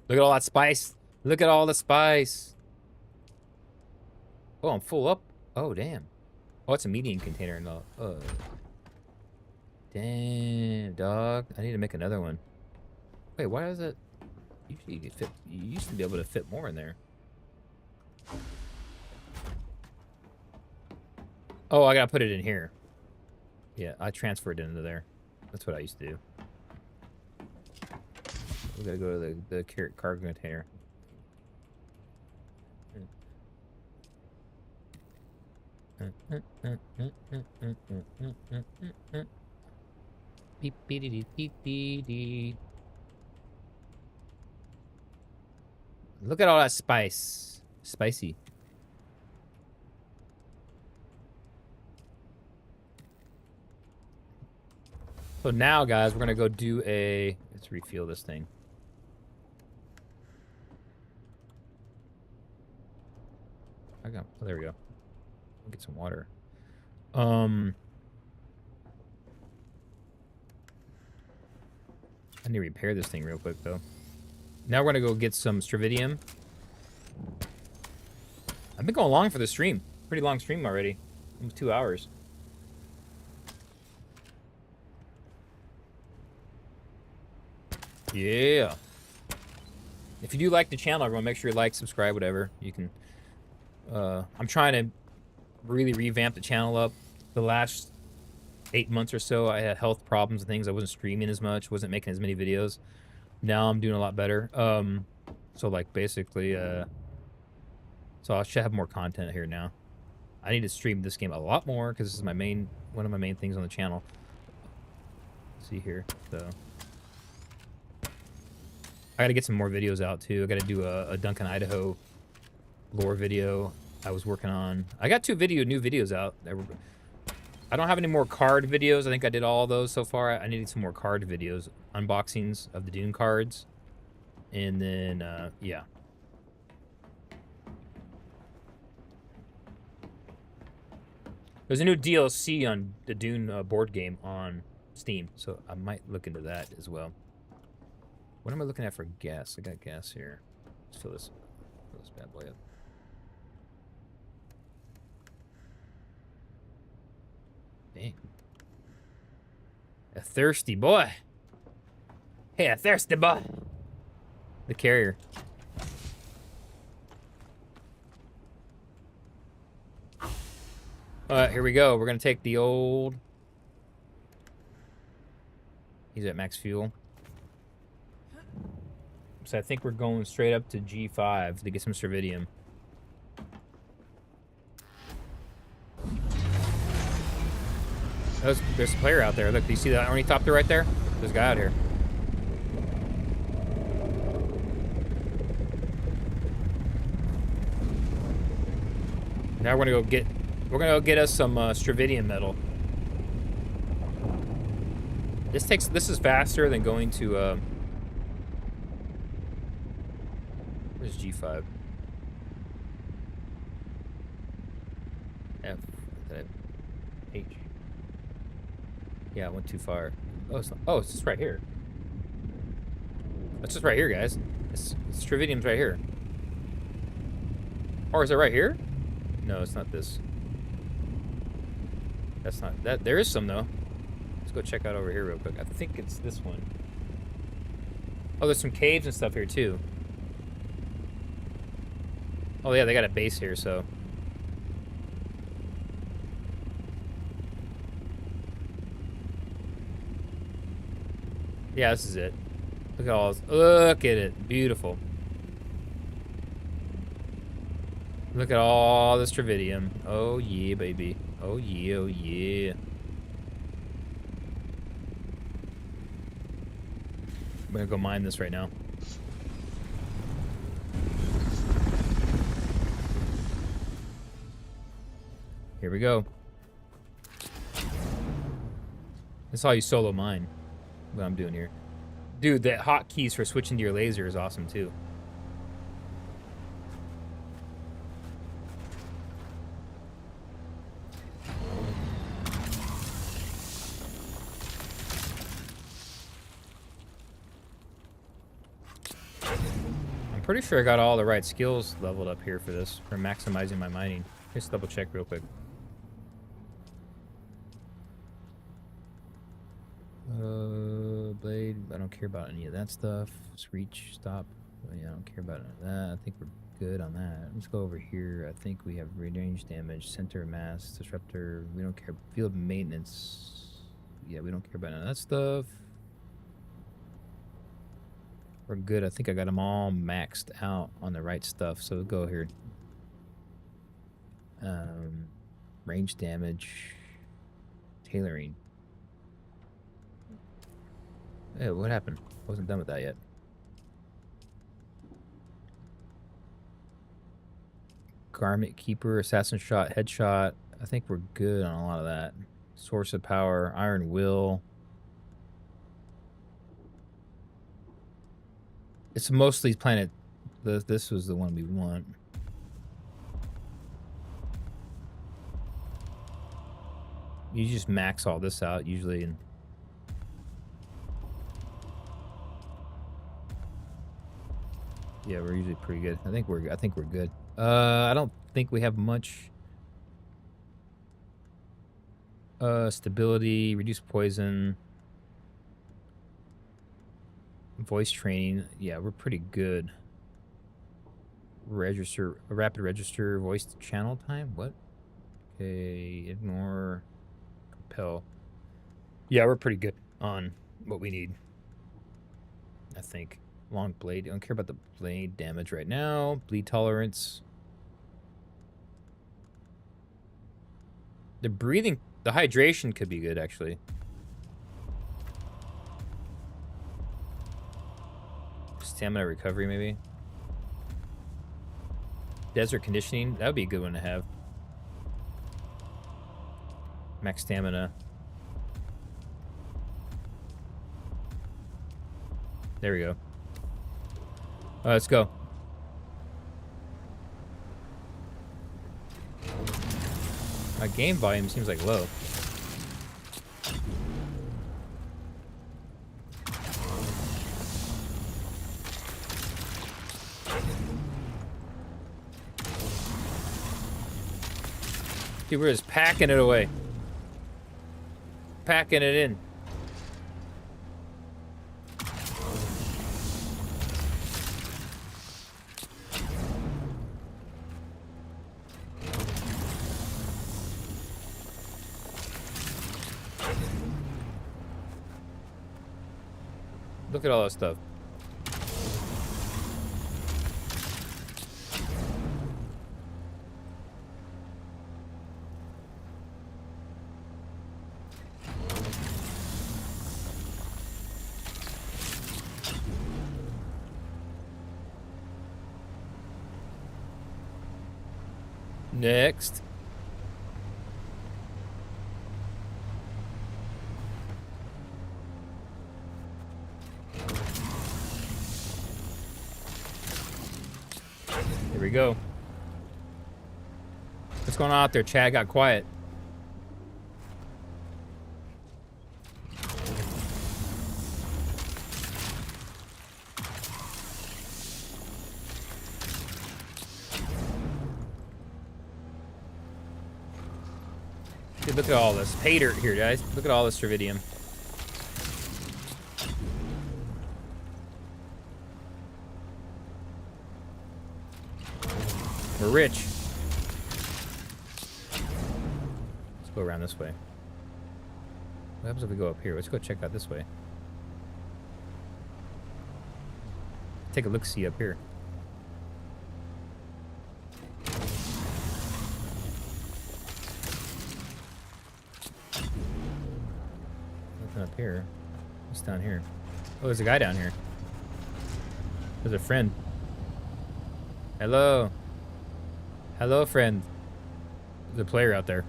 Look at all that spice. Look at all the spice. Oh, I'm full up. Oh, damn. Oh, it's a medium container. No. Damn, dog. I need to make another one. Wait, why is it? Usually you could fit. You used to be able to fit more in there. Oh, I gotta put it in here. Yeah, I transferred it into there. That's what I used to do. We gotta go to the cargo container. Beep beep beep beep beep. Look at all that spice. Spicy. So now, guys, we're gonna go do a. Let's refuel this thing. Oh, there we go. Get some water. I need to repair this thing real quick, though. Now we're gonna go get some stravidium. I've been going long for the stream. Pretty long stream already. Almost 2 hours. Yeah. If you do like the channel, everyone, make sure you like, subscribe, whatever. You can. I'm trying to really revamp the channel up. The last 8 months or so, I had health problems and things. I wasn't streaming as much, wasn't making as many videos. Now I'm doing a lot better. So like basically, so I should have more content here now. I need to stream this game a lot more because this is one of my main things on the channel. Let's see here, so I got to get some more videos out too. I got to do a Duncan, Idaho lore video I was working on. I got 2 new videos out. I don't have any more card videos. I think I did all those so far. I needed some more card videos, unboxings of the Dune cards, and then yeah. There's a new DLC on the Dune board game on Steam, so I might look into that as well. What am I looking at for gas? I got gas here. Let's fill this bad boy up. Dang. A thirsty boy. Hey, a thirsty boy. The carrier. Alright, here we go. We're gonna take the old. He's at max fuel. So I think we're going straight up to G5 to get some Cervidium. There's a player out there. Look, do you see that ornithopter right there? There's a guy out here. Now we're gonna go get us some Stravidium metal. This is faster than going to where's G5? F. H. Yeah, I went too far. Oh, it's just right here. It's just right here, guys. Stravidium's right here. Or is it right here? No, it's not this. That's not that. There is some though. go check out over here real quick. I think it's this one. Oh, there's some caves and stuff here too. Oh yeah, they got a base here, so. Yeah, this is it. Look at all this. Look at it. Beautiful. Look at all this tritium. Oh yeah, baby. Oh yeah, oh yeah. I'm gonna go mine this right now. Here we go. That's how you solo mine. What I'm doing here. Dude, the hotkeys for switching to your laser is awesome too. I'm pretty sure I got all the right skills leveled up here for this, for maximizing my mining. Just double check real quick. Blade, I don't care about any of that stuff. Reach, stop. Yeah, I don't care about any of that. I think we're good on that. Let's go over here. I think we have range damage, center of mass, disruptor. We don't care. Field maintenance. Yeah, we don't care about none of that stuff. We're good. I think I got them all maxed out on the right stuff. So we'll go here. Range damage. Tailoring. Hey, what happened? I wasn't done with that yet. Garment Keeper, Assassin Shot, Headshot. I think we're good on a lot of that. Source of Power, Iron Will. It's mostly planet. This was the one we want. You just max all this out usually, and yeah, we're usually pretty good. I think we're good. I don't think we have much stability, reduce poison, voice training. Yeah, we're pretty good. Register, rapid register, voice channel time. What? Okay, ignore, compel. Yeah, we're pretty good on what we need, I think. Long blade. I don't care about the blade damage right now. Bleed tolerance. The breathing, the hydration could be good, actually. Stamina recovery, maybe. Desert conditioning. That would be a good one to have. Max stamina. There we go. Let's go. My game volume seems like low. Dude, we're just packing it away. Packing it in. Look at all that stuff. Next. Here we go. What's going on out there, Chad? Got quiet. Dude, look at all this. Pay dirt here, guys. Look at all this tritium. We're rich. Let's go around this way. What happens if we go up here? Let's go check out this way. Take a look-see up here. Nothing up here. What's down here? Oh, there's a guy down here. There's a friend. Hello. Hello, friend. There's a player out there.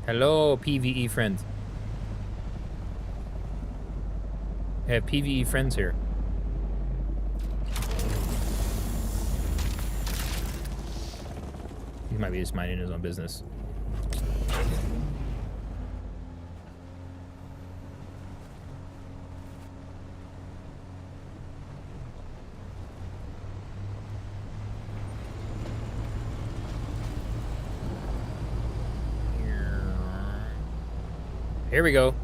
Hello, PvE friend. I have PvE friends here. He might be just minding his own business. Here we go.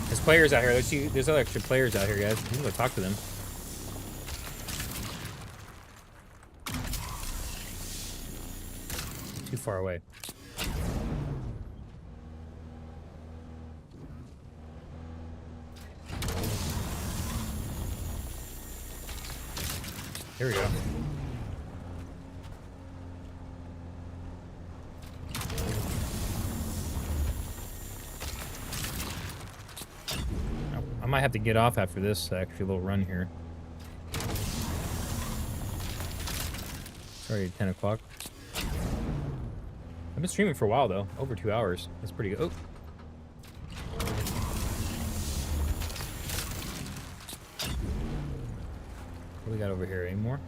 There's players out here. There's other extra players out here, guys. I'm gonna go talk to them. Too far away. Here we go. I might have to get off after this actually little run here. It's already 10 o'clock. I've been streaming for a while though, over 2 hours. That's pretty good. Oh. What do we got over here? Any more?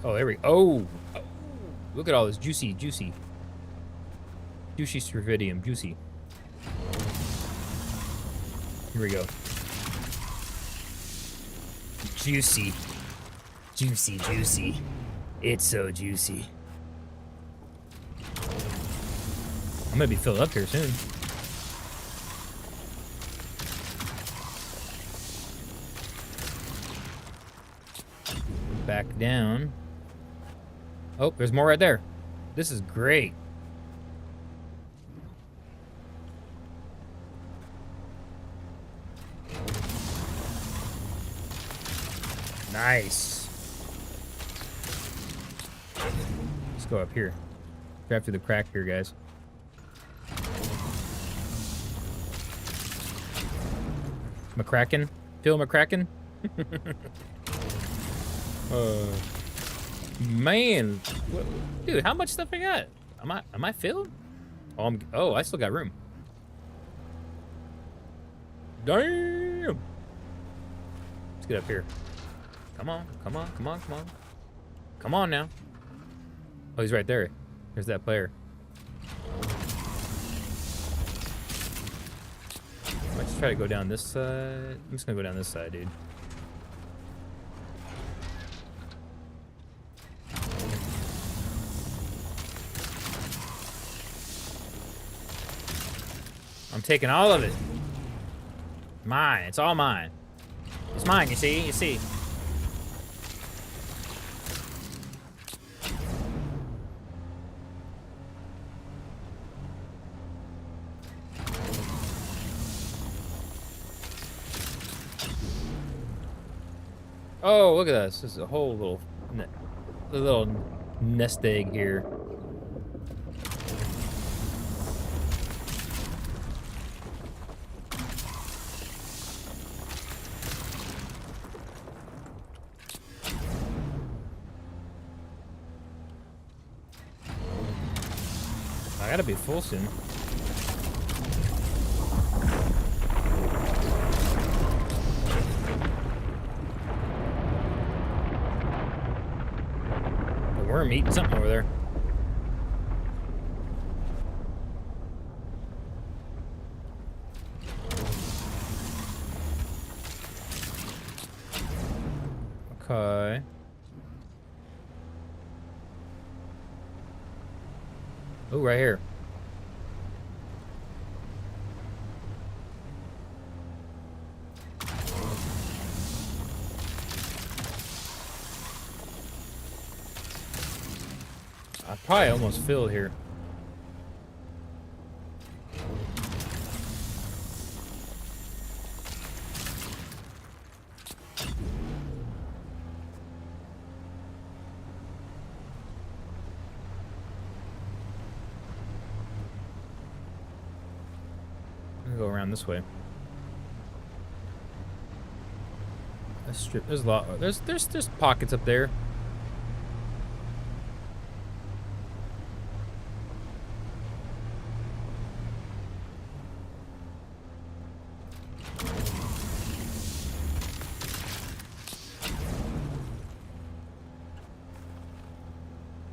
Oh, there we go. Oh! Look at all this juicy cervidium, juicy. Here we go. Juicy. It's so juicy. I'm gonna be filled up here soon. Back down. Oh, there's more right there. This is great. Nice. Let's go up here. Grab through the crack here, guys. McCracken? Phil McCracken? Man. Dude, how much stuff I got? Am I filled? Oh, I still got room. Damn. Let's get up here. Come on. Come on now. Oh, he's right there. There's that player. Let's try to go down this side. I'm just gonna go down this side, dude. I'm taking all of it. Mine. It's all mine. It's mine, you see? You see. Oh, look at this. This is a whole little nest egg here. I gotta be full soon. Worm eating something over there. Okay. Oh, right here. I probably almost filled here. I'm gonna go around this way. There's a lot. There's pockets up there.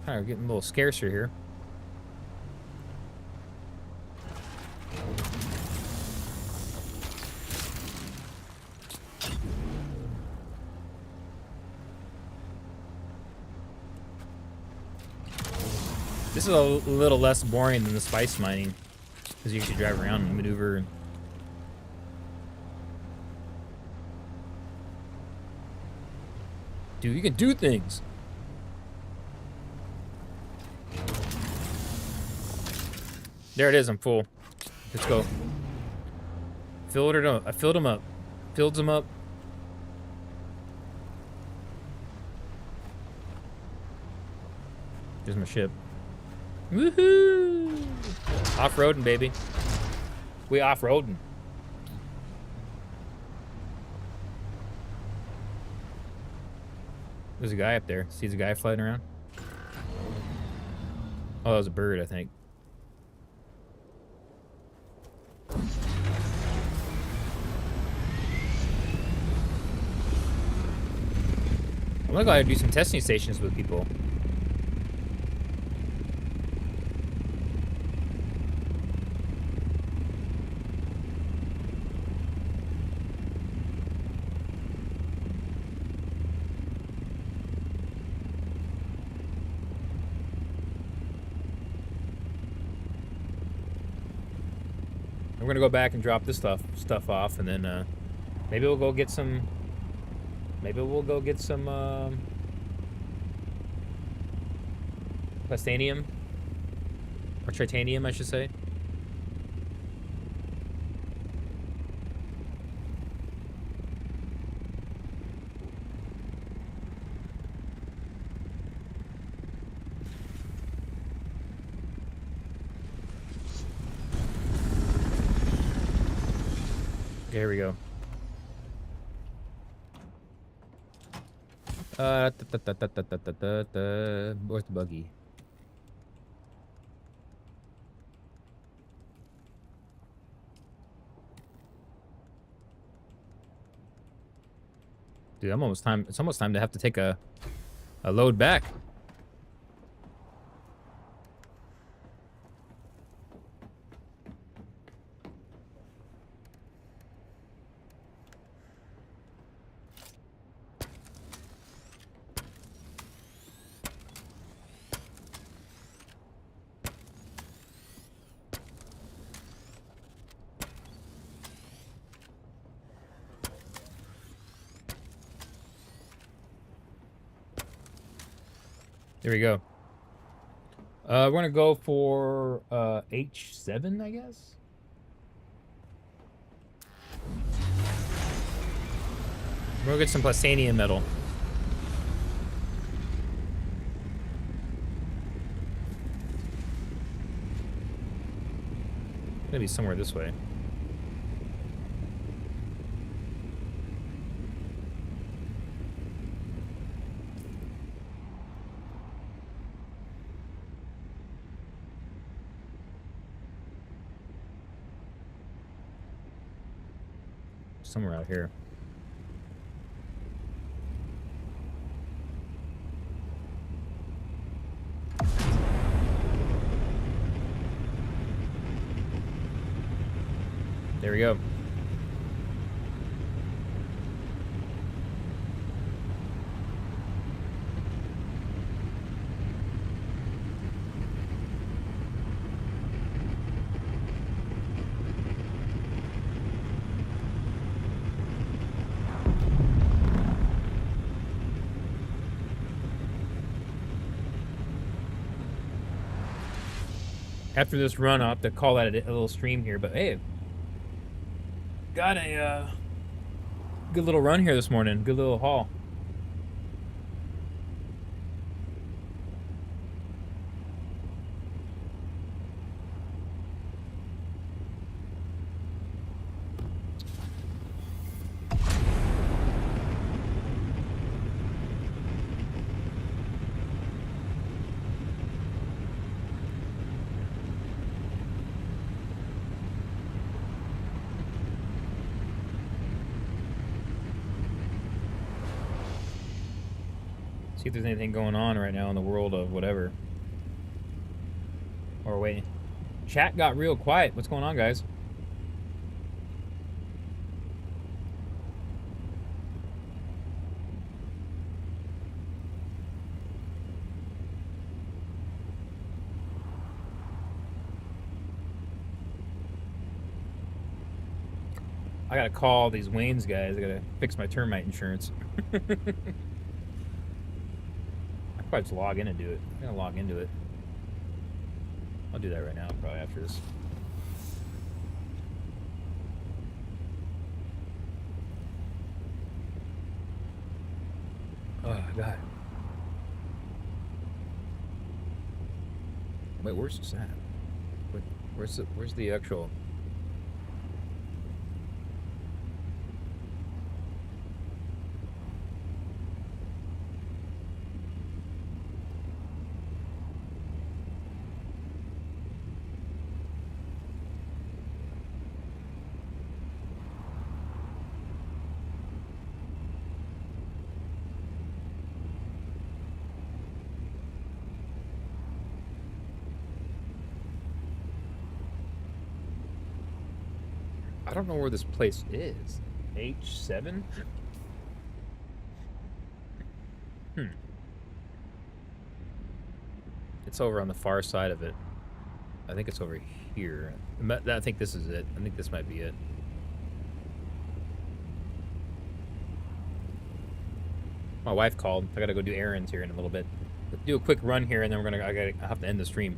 Kind of getting a little scarcer here. This is a little less boring than the spice mining, because you can drive around and maneuver. And dude, you can do things. There it is. I'm full. Let's go. Filled it up. I filled them up. Filled them up. Here's my ship. Woohoo! Off-roading, baby. We off-roading. There's a guy up there. Sees a guy floating around. Oh, that was a bird, I think. I'm gonna go ahead and do some testing stations with people. We're gonna go back and drop this stuff off, and then maybe we'll go get some. Maybe we'll go get some plastanium or titanium, I should say. There we go. Where's the buggy? Dude, I'm almost time. It's almost time to have to take a load back. There we go. We're gonna go for H7, I guess. We're gonna get some plastanium metal. Gonna be somewhere this way. Somewhere out here. There we go. After this run, I'll have to call that a little stream here. But hey, got a good little run here this morning. Good little haul. See if there's anything going on right now in the world of whatever. Or wait. Chat got real quiet. What's going on, guys? I gotta call these Wayne's guys. I gotta fix my termite insurance. I probably just log in and do it. I'm gonna log into it. I'll do that right now, probably after this. Oh, God. Wait, where's this at? Wait, where's the actual... I don't know where this place is. H7? It's over on the far side of it. I think it's over here. I think this is it. I think this might be it. My wife called. I gotta go do errands here in a little bit. Let's do a quick run here, and then I have to end the stream.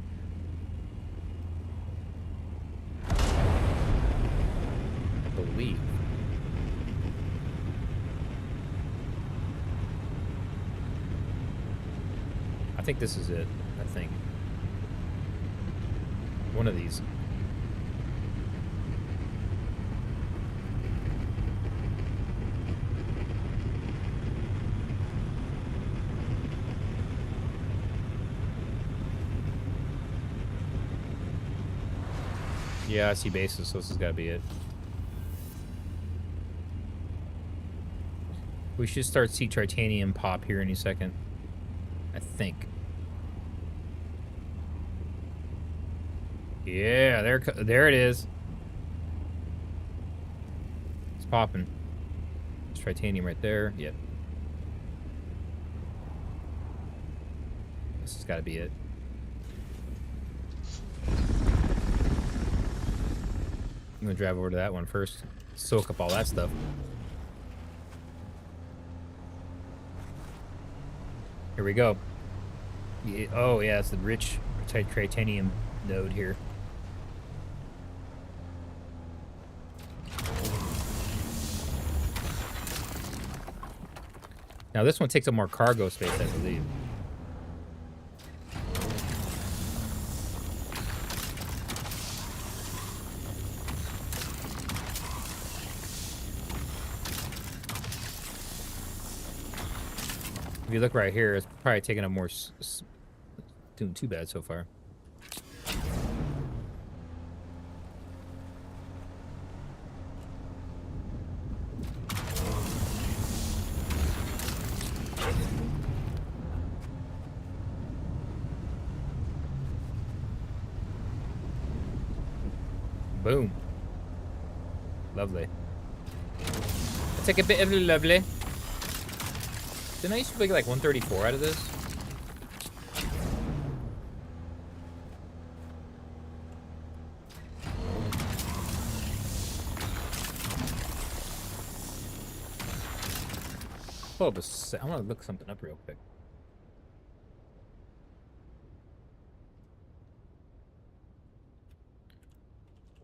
Believe. I think this is it. I think. One of these. Yeah, I see bases, so this has got to be it. We should start see titanium pop here any second. I think. Yeah, there it is. It's popping. It's titanium right there. Yep. This has got to be it. I'm gonna drive over to that one first. Soak up all that stuff. Here we go. Yeah, oh yeah, it's the rich titanium node here. Now this one takes up more cargo space, I believe. If you look right here, it's probably taking up more. Doing too bad so far. Boom. Lovely. Let's take a bit of lovely. Didn't I used to make like 134 out of this? Oh, but I want to look something up real quick.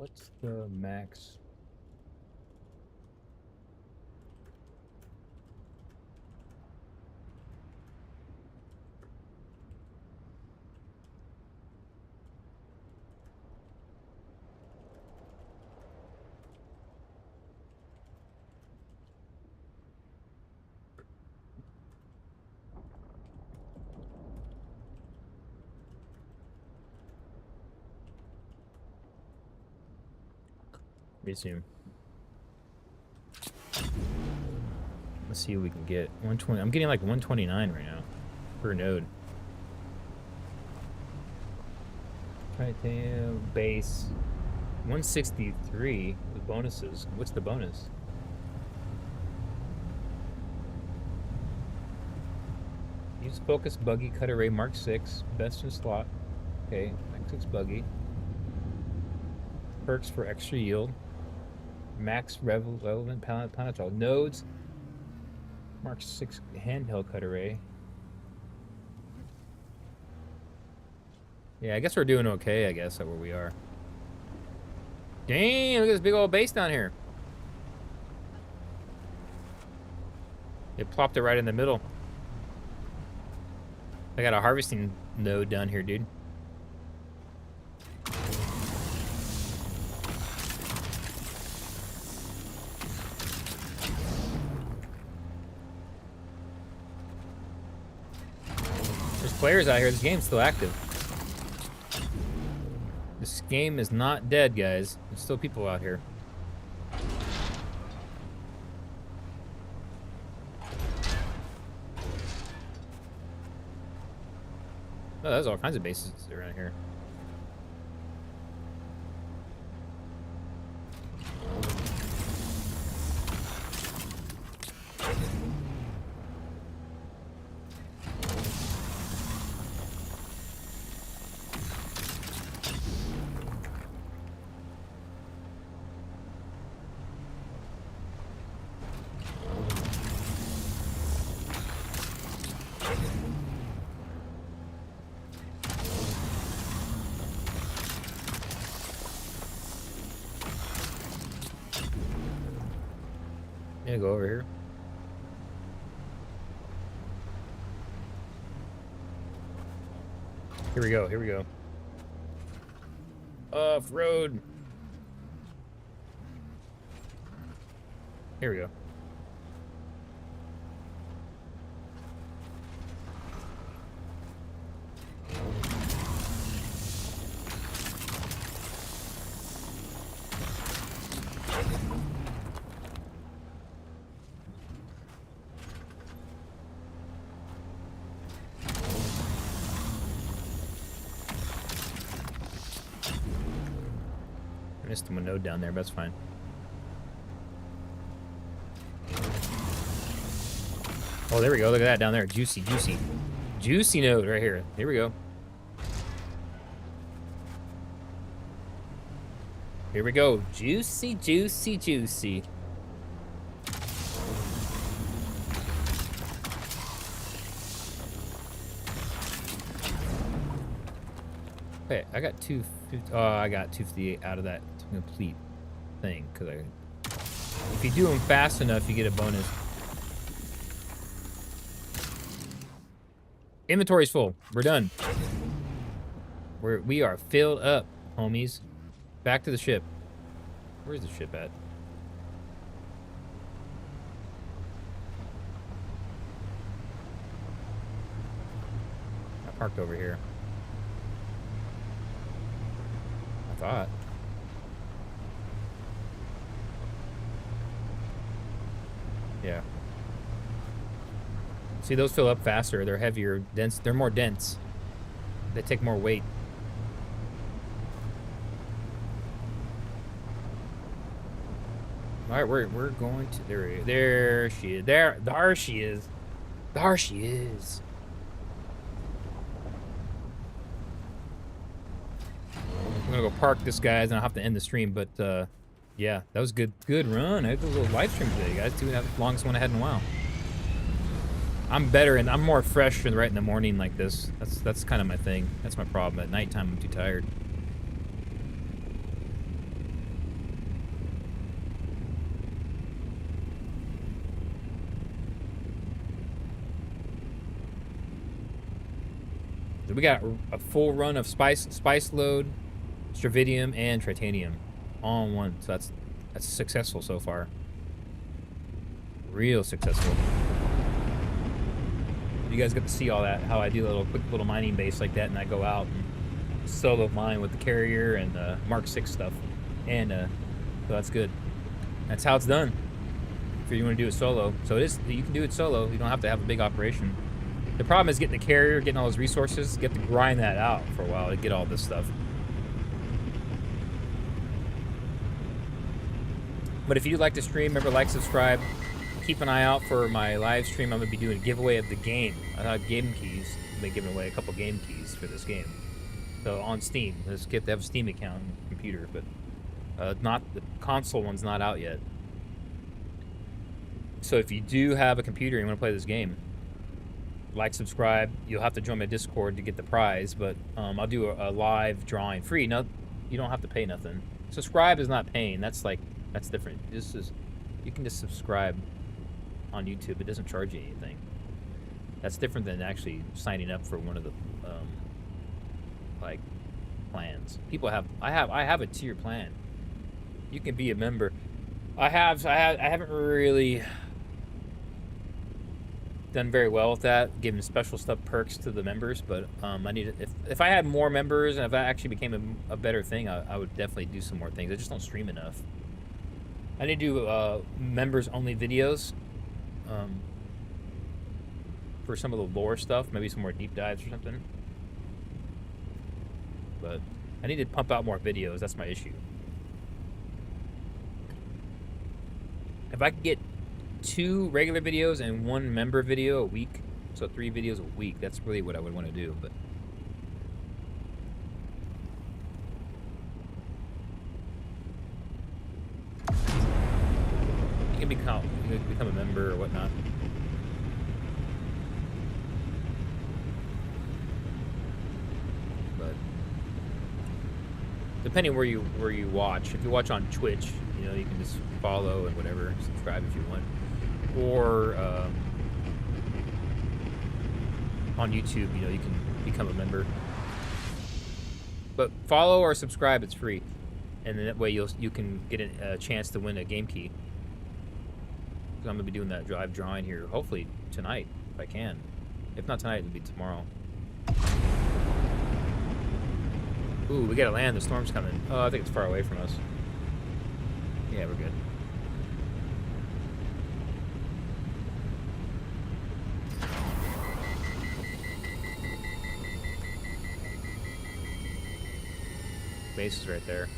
What's the max? Resume. Let's see what we can get. 120. I'm getting like 129 right now per node. Titanium base 163 with bonuses. What's the bonus? Use focus buggy cut array Mark 6 best in slot. Okay, Mark 6 buggy. Perks for extra yield. Max relevant planetol nodes. Mark 6 handheld cut array. Yeah, I guess we're doing okay, I guess, at where we are. Damn, look at this big old base down here. It plopped it right in the middle. I got a harvesting node down here, dude. There's players out here. This game's still active. This game is not dead, guys. There's still people out here. Oh, there's all kinds of bases around here. I'm gonna go over here. Here we go, here we go. Off-road. Here we go. Missed him a node down there, but that's fine. Oh, there we go. Look at that down there. Juicy, juicy. Juicy node right here. Here we go. Here we go. Juicy, juicy, juicy. Okay, I got 250. Oh, I got 258 out of that complete thing. Because if you do them fast enough, you get a bonus. Inventory's full. We're done. We are filled up, homies. Back to the ship. Where's the ship at? I parked over here. I thought. Yeah. See, those fill up faster. They're heavier, dense. They're more dense. They take more weight. All right, we're going to there she is. There she is. There she is. I'm gonna go park this, guys, and I'll have to end the stream. But yeah, that was good run. I had a little live stream today, guys. The longest one I had in a while. I'm better and I'm more fresh and right in the morning like this. That's kind of my thing. That's my problem. At nighttime, I'm too tired. We got a full run of spice load, stravidium, and tritanium all in one. So that's successful so far. Real successful. You guys get to see all that, how I do a quick little mining base like that, and I go out and solo mine with the carrier and Mark 6 stuff. And so that's good. That's how it's done. If you want to do it solo. So you can do it solo. You don't have to have a big operation. The problem is getting the carrier, getting all those resources. You have to grind that out for a while to get all this stuff. But if you'd like to stream, remember, like, subscribe. Keep an eye out for my live stream. I'm going to be doing a giveaway of the game. I have game keys. I've been giving away a couple game keys for this game. So on Steam. Let's get to have a Steam account on the computer. But not the console one's not out yet. So if you do have a computer and you want to play this game, like, subscribe. You'll have to join my Discord to get the prize. But I'll do a live drawing free. No, you don't have to pay nothing. Subscribe is not paying. That's different. You can just subscribe on YouTube. It doesn't charge you anything. That's different than actually signing up for one of the like plans. I have a tier plan. You can be a member. I haven't really done very well with that, giving special stuff perks to the members, but I need to, if I had more members and if that actually became a better thing, I would definitely do some more things. I just don't stream enough. I need to do members only videos for some of the lore stuff, maybe some more deep dives or something. But I need to pump out more videos. That's my issue. If I could get 2 regular videos and 1 member video a week, so 3 videos a week, that's really what I would want to do. But you can become a member or whatnot. But depending where you watch, if you watch on Twitch, you know, you can just follow and whatever, subscribe if you want, or on YouTube, you know, you can become a member. But follow or subscribe, it's free, and then that way you can get a chance to win a game key. I'm gonna be doing that drive drawing here, hopefully tonight if I can. If not tonight, it'll be tomorrow. Ooh, we gotta land. The storm's coming. Oh, I think it's far away from us. Yeah, we're good. Base is right there.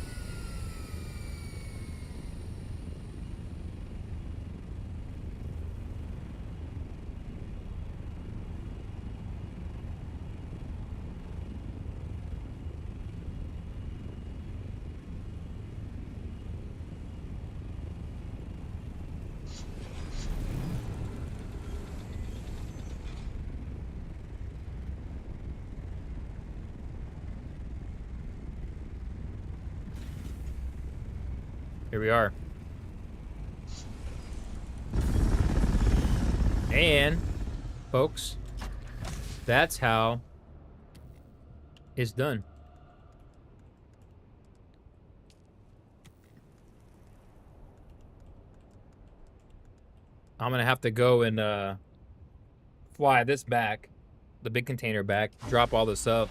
Here we are. And, folks, that's how it's done. I'm going to have to go and fly this back, the big container back, drop all this up,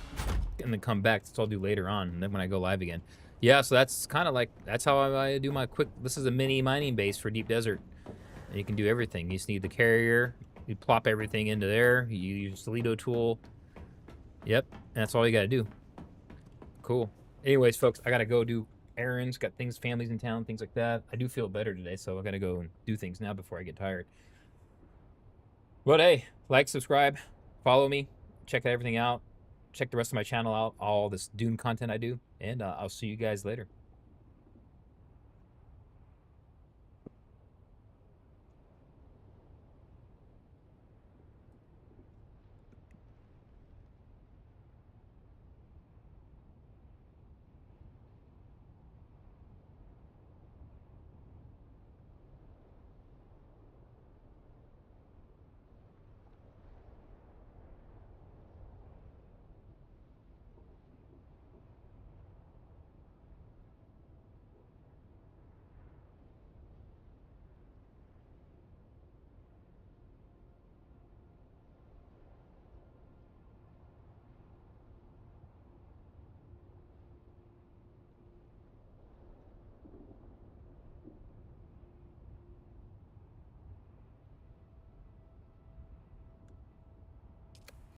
and then come back. That's what I'll do later on, and then when I go live again. Yeah, so that's kind of like, that's how I do my quick, this is a mini mining base for deep desert. And you can do everything. You just need the carrier, you plop everything into there, you use the Lido tool. Yep, and that's all you gotta do. Cool. Anyways, folks, I gotta go do errands, got things, families in town, things like that. I do feel better today, so I gotta go and do things now before I get tired. But hey, like, subscribe, follow me, check everything out. Check the rest of my channel out, all this Dune content I do, and I'll see you guys later.